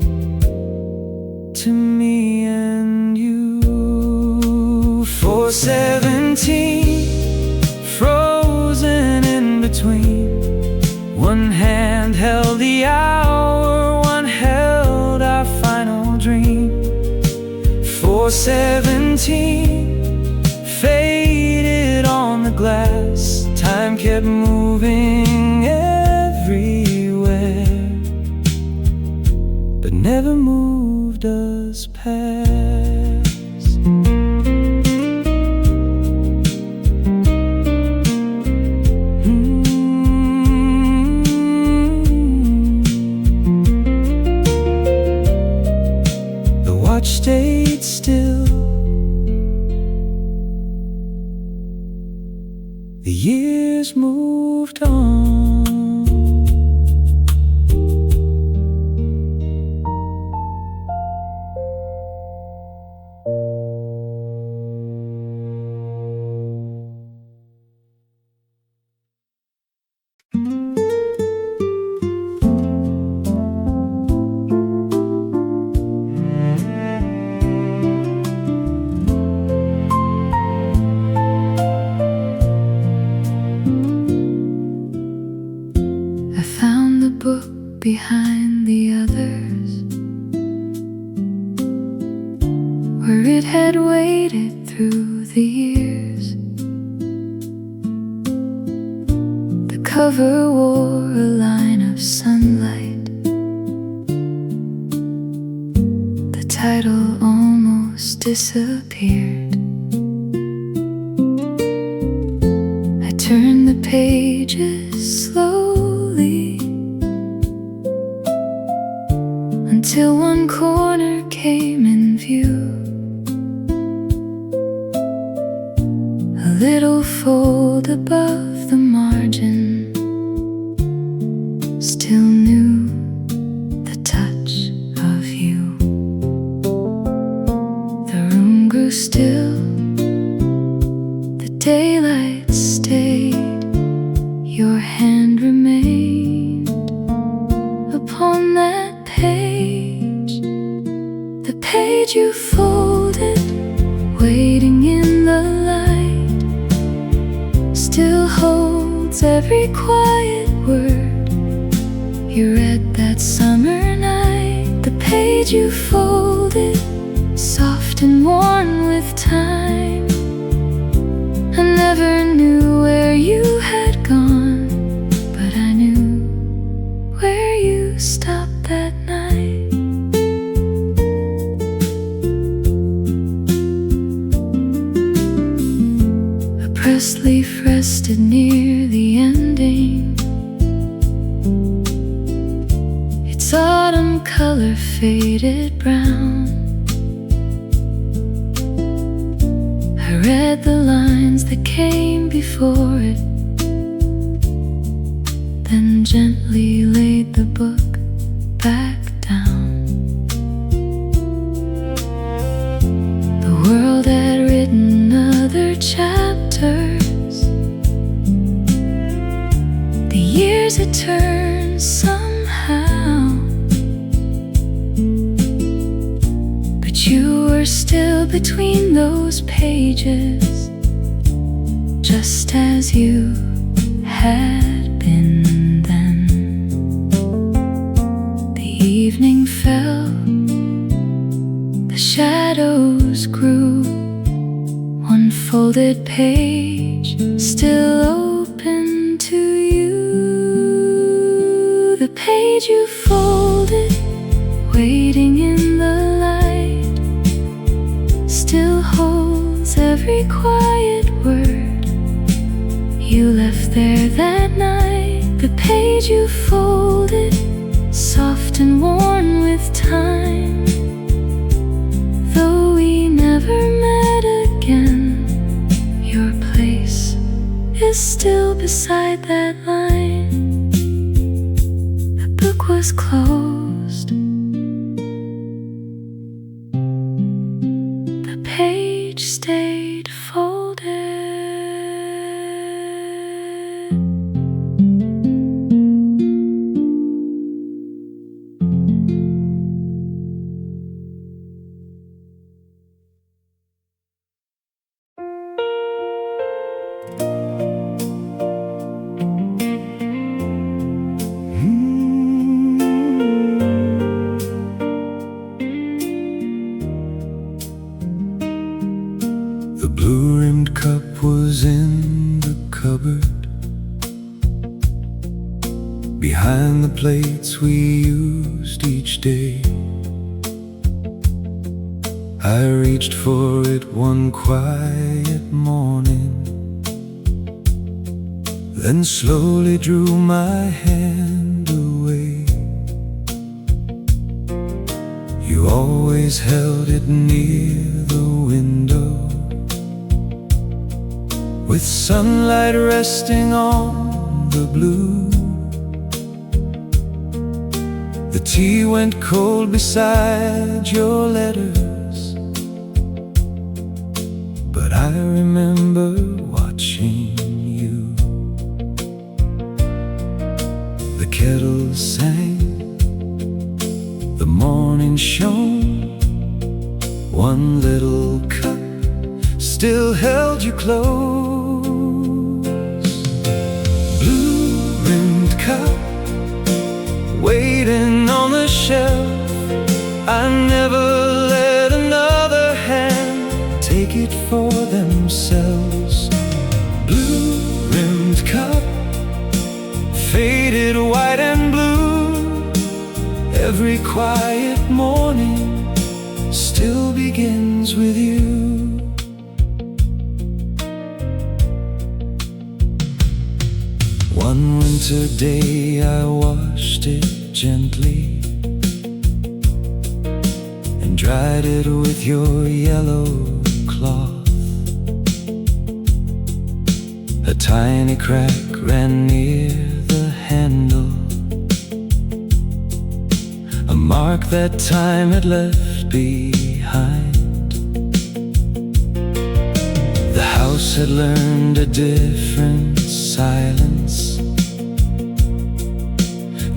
to me and you. 417, frozen in between. One hand held the hour, one held our final dream. 417, faded on the glass. Time kept moving everywhere, but never moved us past. it still. The years moved on. Behind the others, where it had waited through the years. The cover wore a line of sunlight. The title almost disappeared. I turned the pages slowly until one corner came in view. A little fold above the margin still knew the touch of you. The room grew still, the daylight stayed, your hand remained upon that page. The page you folded, waiting in the light, still holds every quiet word you read that summer night. The page you folded, soft and worn with time. I never knew where you had gone, but I knew where you stopped that night. A pressed leaf rested near the ending, its autumn color faded brown. I read the lines that came before it, then gently laid the book back down. The world had written other chapters. The years had turned somehow, but you were still between those pages, just as you had been then. The evening fell, the shadows grew, one folded page still open to you. The page you folded, waiting in the light, still holds every quiet word you left there that night. The page you folded, soft and worn with time. Though we never met again, your place is still beside that line. The book was closed, the page stayed folded. The blue-rimmed cup was in the cupboard, behind the plates we used each day. I reached for it one quiet morning, then slowly drew my hand away. You always held it near the window, with sunlight resting on the blue. The tea went cold beside your letters, but I remember watching you. The kettle sang, the morning shone. One little cup still held you close. Blue-rimmed cup waiting on the shelf. I never let another hand take it for themselves. Blue-rimmed cup, faded white and blue. Every quiet morning still begins with you. One winter day I washed it gently and dried it with your yellow cloth. A tiny crack ran near the handle, a mark that time had left behind. The house had learned a different silence.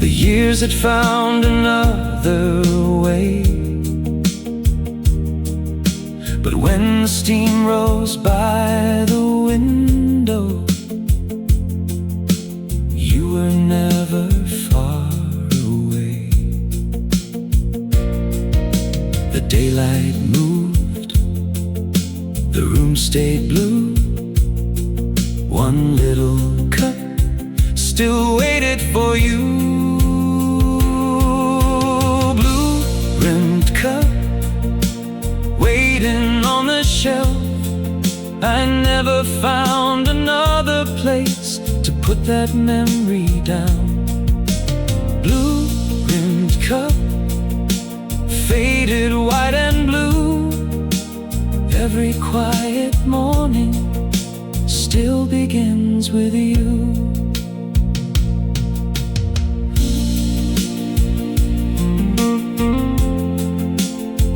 The years had found another way. But when the steam rose by the window, you were never far away. The daylight moved, the room stayed blue. One little cup still waited for you. Blue-rimmed cup waiting on the shelf. I never found another place to put that memory down. Blue-rimmed cup, faded white and blue. Every quiet morning still begins with you.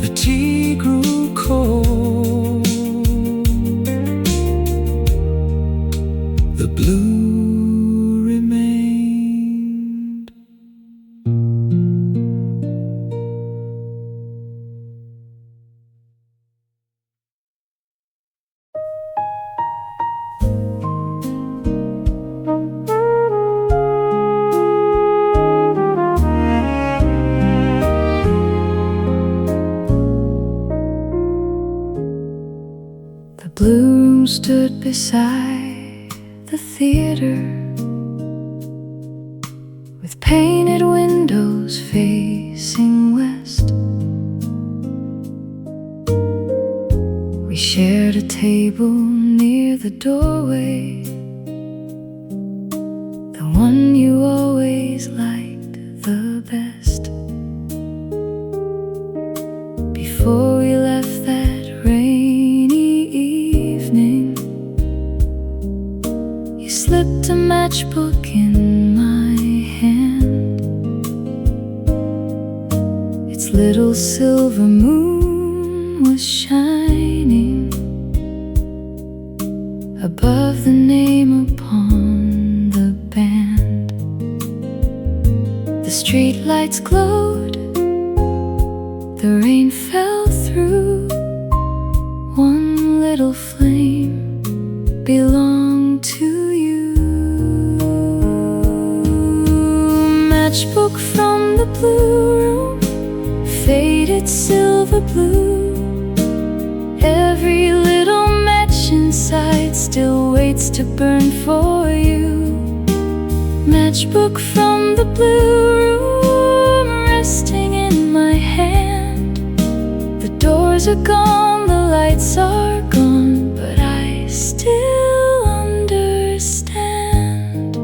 The tea grew cold, the blue remained. The blue room stood beside the theater, with painted windows facing west. We shared a table near the doorway, the one you always liked the best. Before we left that rainy evening, you slipped a matchbook in my hand. Its little silver moon was shining above the name upon the band. The street lights glowed, the rain fell through. One little flame belonged to you. Matchbook from the blue room, faded silver blue. Every little match inside still waits to burn for you. Matchbook from the blue room, resting in my hand. The doors are gone, the lights are gone, but I still understand.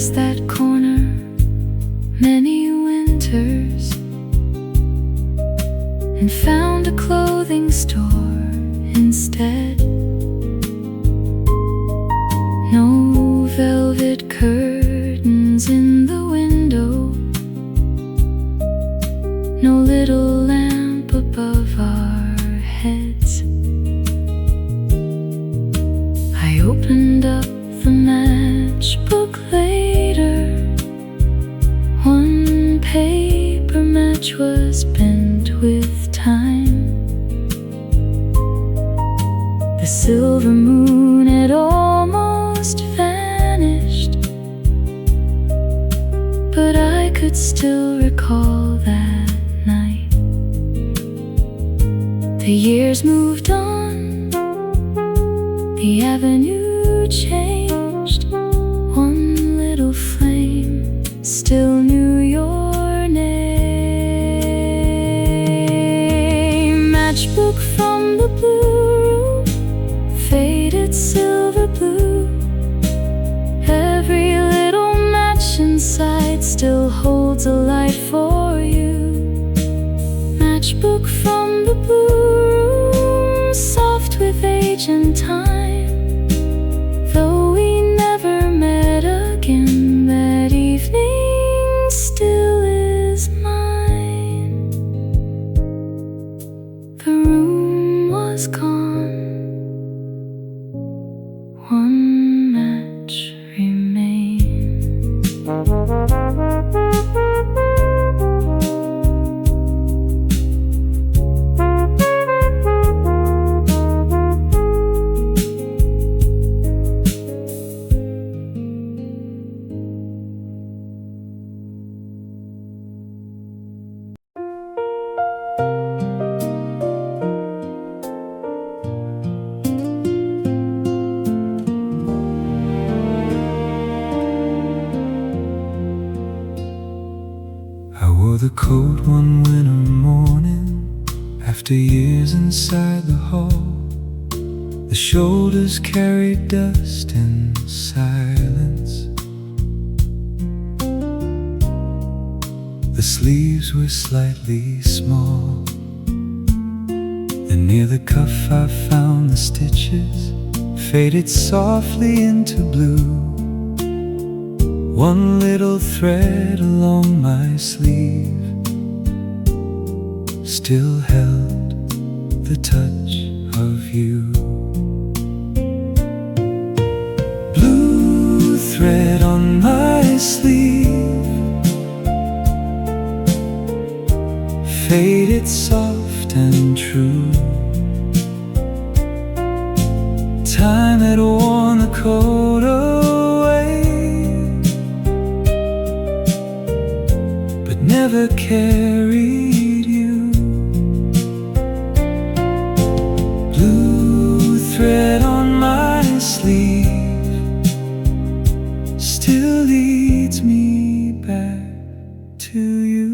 past that corner many winters and found a clothing store instead. No velvet curtains in the window, no little lamp above our heads. I opened up the matchbook later. One paper match was bent with time. The silver moon had almost vanished, but I could still recall that night. The years moved on, the avenue changed. One little flame still knew your name. Matchbook from the blue room, faded silver blue. Every little match inside still holds a light for you. Matchbook from the blue room, soft with age and time. Though we never met again, that evening still is mine. The room was gone, one match remained. I wore the coat one winter morning, after years inside the hall. The shoulders carried dust in silence. The sleeves were slightly small, and near the cuff I found the stitches faded softly into blue. One little thread along my sleeve still held the touch of you. Blue thread on my sleeve, faded soft and true. Time had worn the coat away, but never carried you. Blue thread on my sleeve still leads me back to you.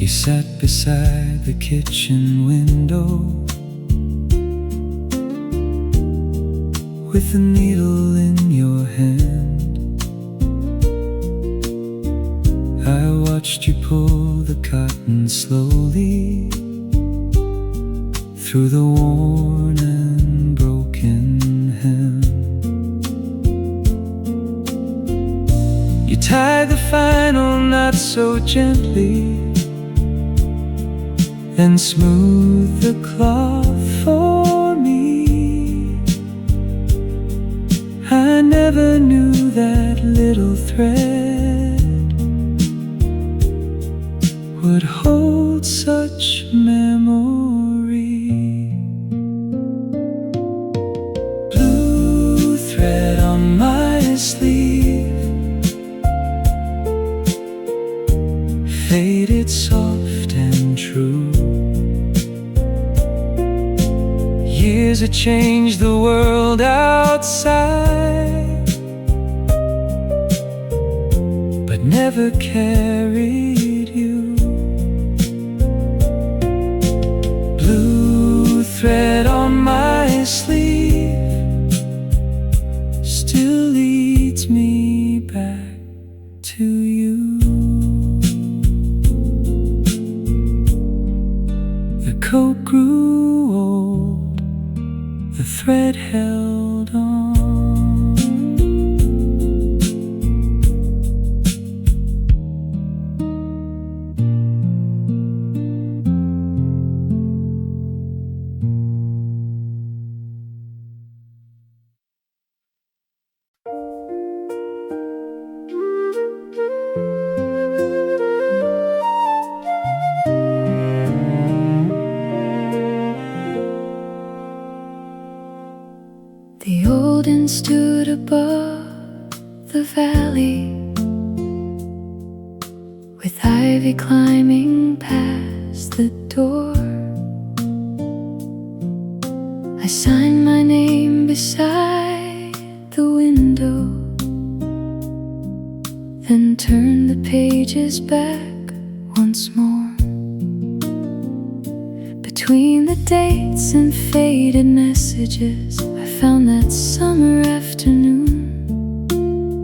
You sat beside the kitchen window with a needle in your hand. I watched you pull the cotton slowly through the worn and broken hem. You tied the final knot so gently, then smooth the cloth for me. I never knew that little thread would hold such memory. Blue thread on my sleeve, faded soft and true. Years have changed the world outside, but never carried you. Blue thread on thread held on. The old inn stood above the valley, with ivy climbing past the door. I signed my name beside the window, then turned the pages back once more. Between the dates and faded messages, I found that summer afternoon.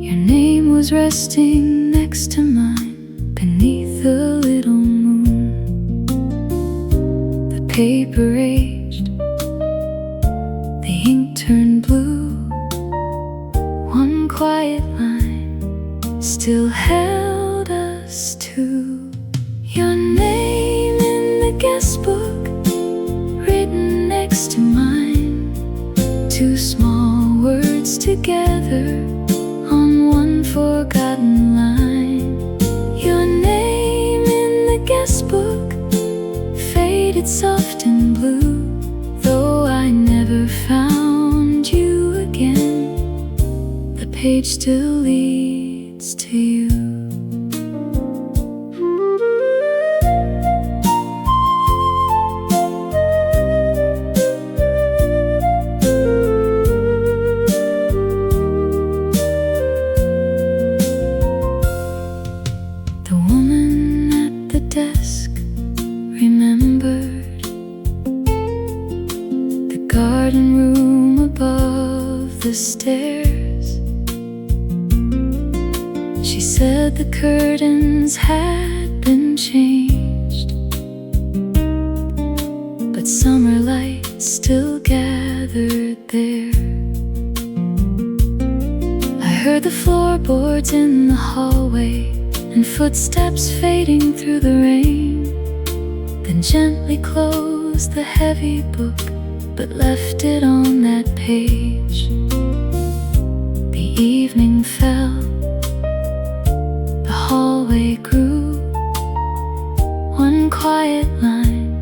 Your name was resting next to mine beneath a little moon. The paper aged, the ink turned blue. One quiet line still held us two. Your name in the guestbook, written next to mine. Two small words together on one forgotten line. Your name in the guestbook, faded soft and blue. Though I never found you again, the page still leads to you. Remembered the garden room above the stairs. She said the curtains had been changed, but summer light still gathered there. I heard the floorboards in the hallway and footsteps fading through the rain. Then gently closed the heavy book, but left it on that page. The evening fell, the hallway grew. One quiet line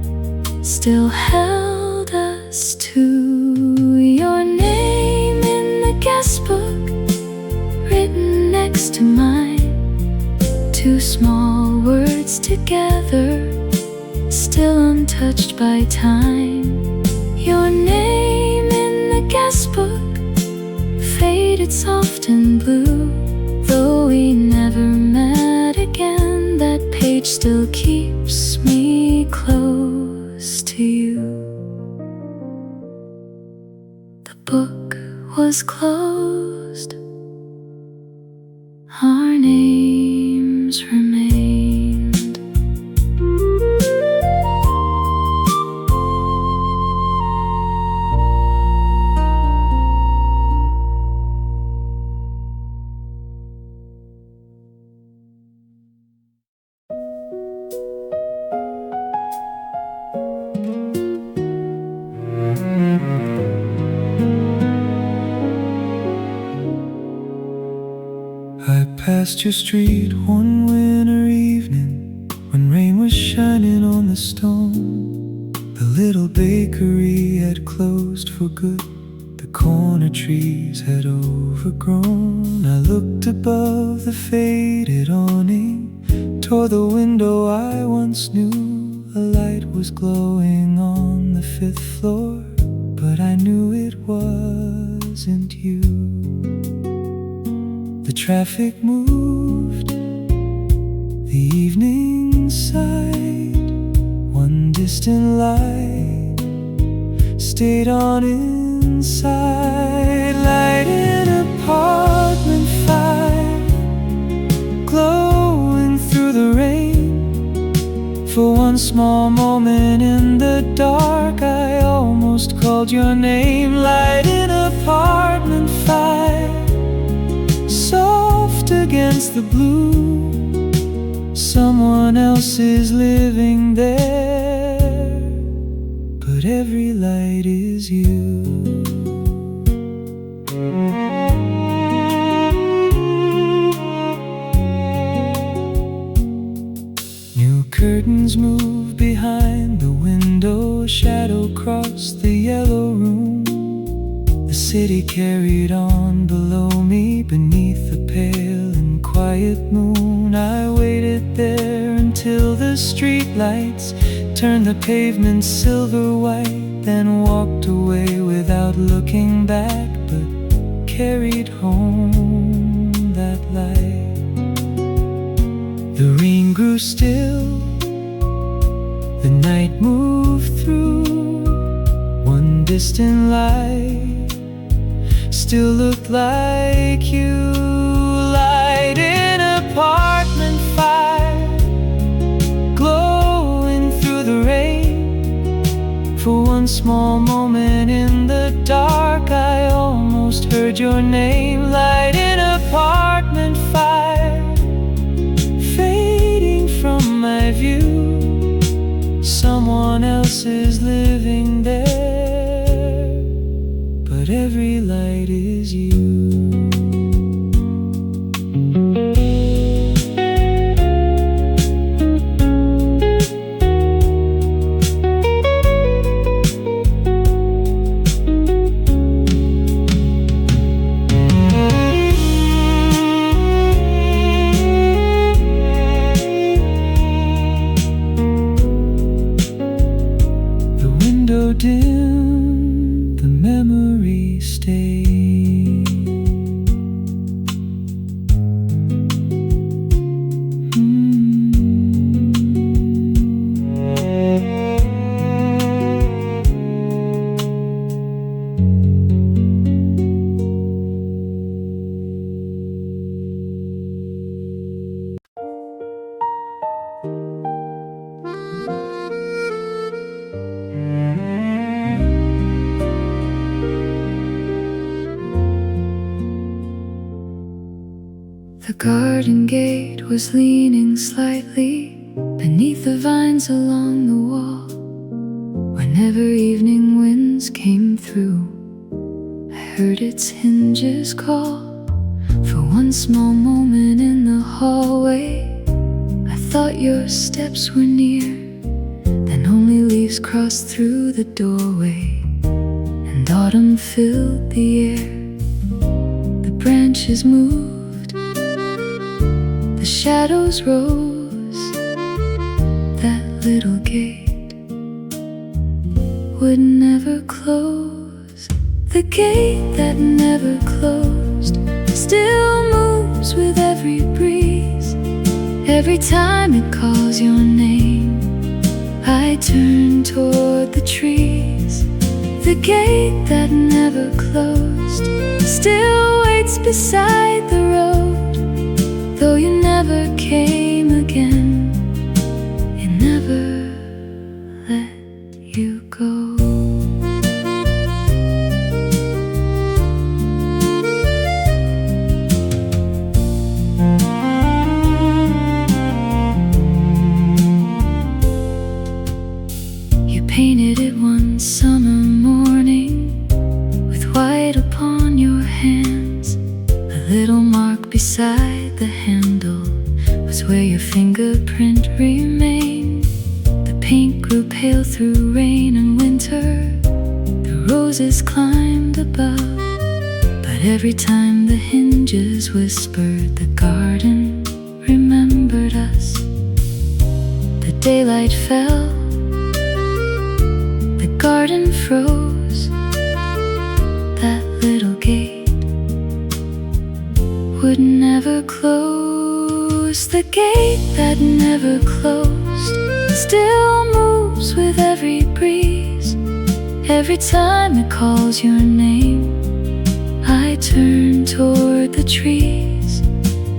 still held us two. Your name in the guestbook, written next to mine. Two small words together, still untouched by time. Your name in the guestbook, faded soft and blue. Though we never met again, that page still keeps me close to you. The book was closed, our names remained. I passed your street one winter evening when rain was shining on the stone. The little bakery had closed for good, the corner trees had overgrown. I looked above the faded awning, toward the window I once knew. A light was glowing on the 5th floor, but I knew it wasn't you. The traffic moved, the evening sighed. One distant light stayed on inside. Light in apartment 5, glowing through the rain. For one small moment in the dark, I almost almost called your name. Light in apartment 5, soft against the blue. Someone else is living there, but every light is you. New curtains move behind the window, a shadow crossed the yellow room. The city carried on below me, beneath the pale and quiet moon. I waited there until the street lights turned the pavement silver white, then walked away without looking back, but carried home that light. The rain grew still, the night moved through. One distant light still looked like you. Light in apartment 5, glowing through the rain. For one small moment in the dark, I almost heard your name. Light in apartment 5, fading from my view. Someone else is living there, but every light is you. Dim, the memory stays. The garden gate was leaning slightly beneath the vines along the wall. Whenever evening winds came through, I heard its hinges call. For one small moment in the hallway, I thought your steps were near. Then only leaves crossed through the doorway, and autumn filled the air. The branches moved, the shadows rose. That little gate would never close. The gate that never closed still moves with every breeze. Every time it calls your name, I turn toward the trees. The gate that never closed still waits beside the road. Though you never came again, it never let you go. You painted it one summer morning with white upon your hands. A little mark beside the handle was where your fingerprint remained. The paint grew pale through rain and winter. The roses climbed above, but every time the hinges whispered, the garden remembered us. The daylight fell, the garden froze. That little gate would never close. The gate that never closed still moves with every breeze. Every time it calls your name, I turn toward the trees.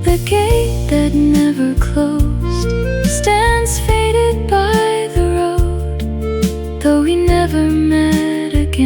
The gate that never closed stands faded by the road. Though we never met again,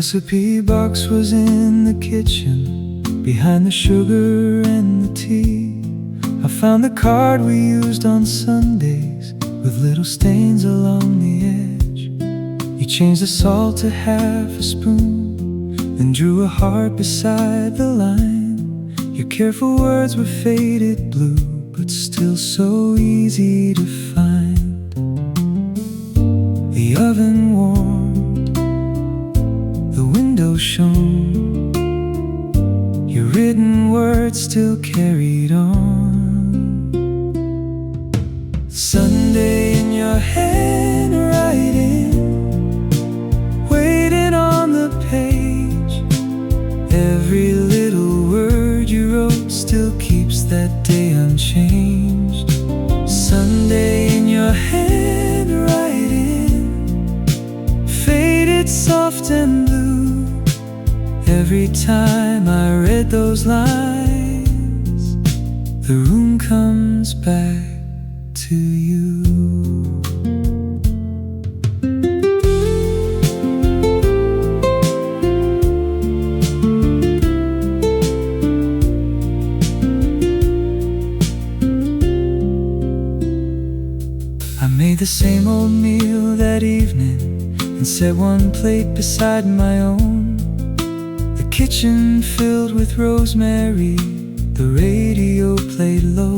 recipe box was in the kitchen, behind the sugar and the tea. I found the card we used on Sundays, with little stains along the edge. You changed the salt to half a spoon, then drew a heart beside the line. Your careful words were faded blue, but still so easy to find. The oven warmed, the window shone, your written words still carried on. Sunday in your handwriting, waiting on the page. Every little word you wrote still keeps that day unchanged. Sunday in your handwriting, faded soft and blue. Every time I read those lines, the room comes back to you. I made the same old meal that evening and set one plate beside my own. The kitchen filled with rosemary, the radio played low.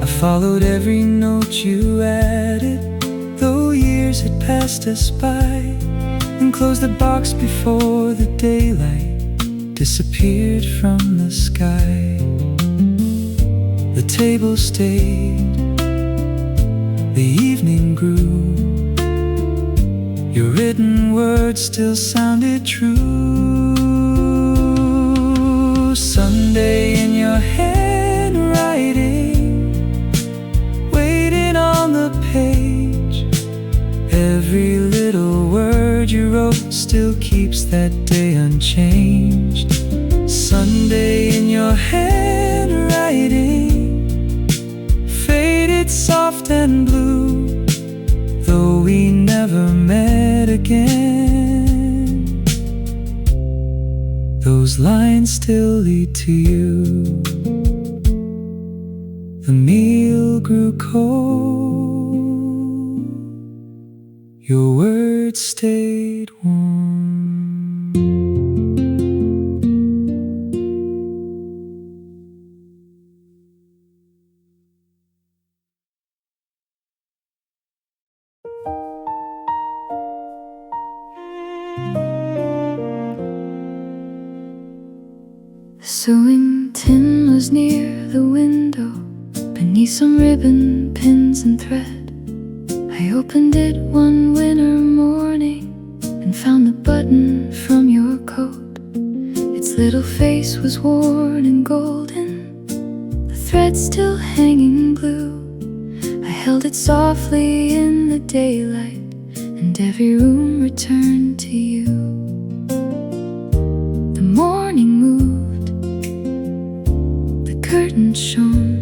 I followed every note you added, though years had passed us by, and closed the box before the daylight disappeared from the sky. The table stayed, the evening grew, your written words still sounded true. Sunday in your handwriting, waiting on the page. Every little word you wrote still keeps that day unchanged. Sunday in your handwriting, faded soft and blue. Though we never met again, those lines still lead to you. The meal grew cold, your words stayed warm. The sewing tin was near the window, beneath some ribbon, pins and thread. I opened it one winter morning and found the button from your coat. Its little face was worn and golden, the thread still hanging blue. I held it softly in the daylight, and every room returned to you. The morning moved, the curtains shone,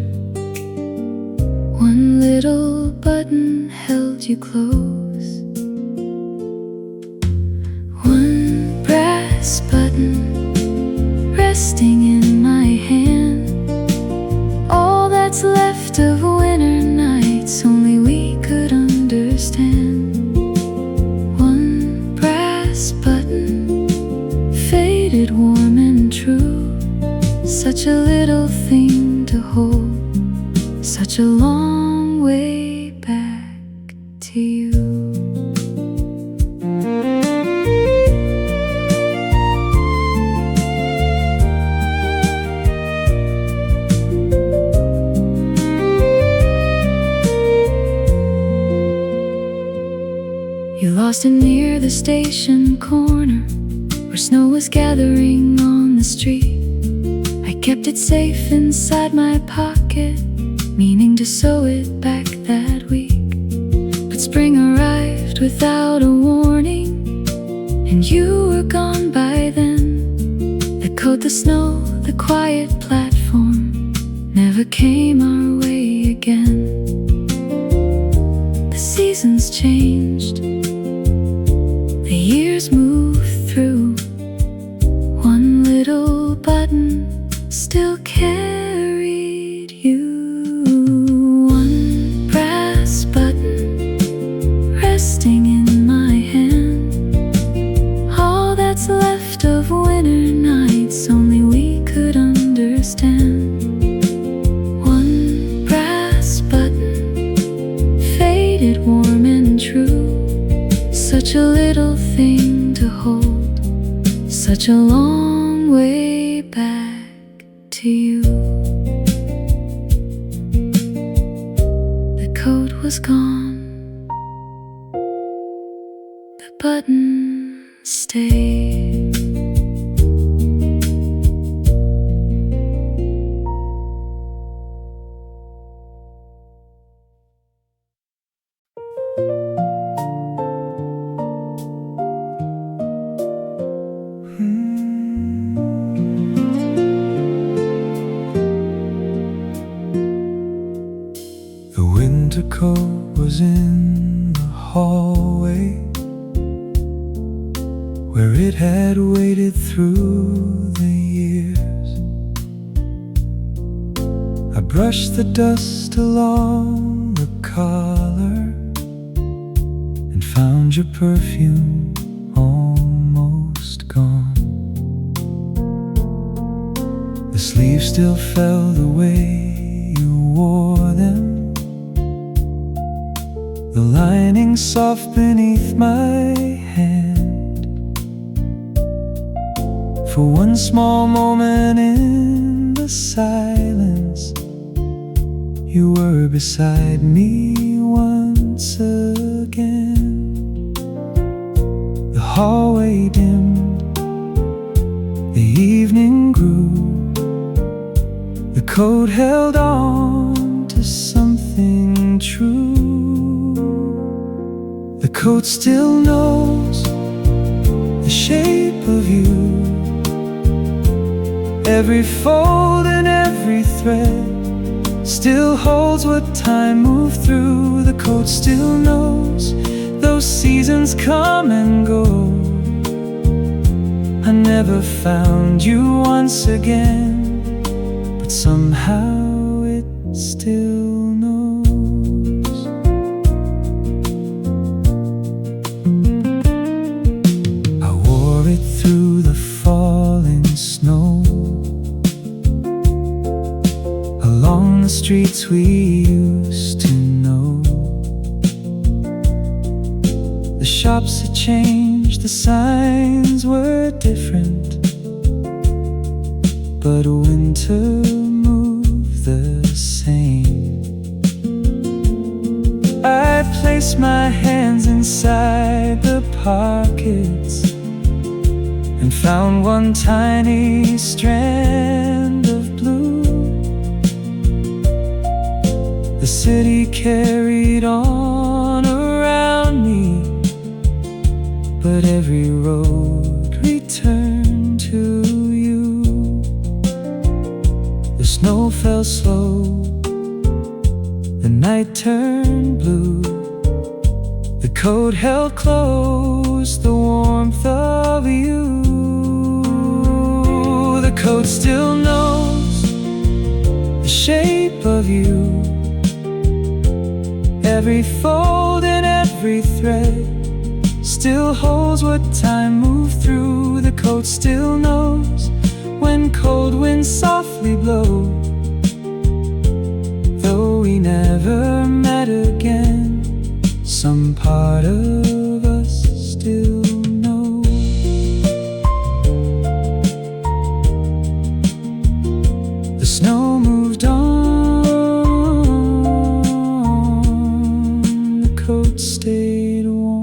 one little button held you close. One brass button resting in my hand, all that's left of winter nights only we could understand. One brass button, faded, warm and true, such a little thing to hold, such a long way back to you. You lost it near the station corner, where snow was gathering on the street. I kept it safe inside my pocket, meaning to sew it back that week. But spring arrived without a warning, and you were gone by then. The coat, the snow, the quiet platform never came our way again. The seasons changed, the years moved through, little button still carried you. One brass button resting in my hand. All that's left of winter nights only we could understand. One brass button faded, warm and true. Such a little thing to hold, such a long way back to you. The coat was gone, the button stayed. The winter coat was in the hallway, where it had waited through the years. I brushed the dust along the collar and found your perfume almost gone. The sleeves still fell the way you wore them, the lining soft beneath my hand. For one small moment in the silence, you were beside me once again. The hallway dimmed, the evening grew. The coat held on to something true. The coat still knows the shape of you. Every fold and every thread still holds what time moved through. The coat still knows those seasons come and go. I never found you once again, but somehow it still knows. I wore it through the falling snow, along the streets we used to know. The shops had changed, the signs were different, but winter moved the same. I placed my hands inside the pockets and found one tiny strand of blue. The city carried on around me, but every road returned to you. The snow fell slow, the night turned blue. The coat held close the warmth of you. The coat still knows the shape of you. Every fold and every thread still holds what time moved through. The coat still knows when cold winds softly blow. Though we never met again, some part of us still knows. The snow moved on, the coat stayed warm.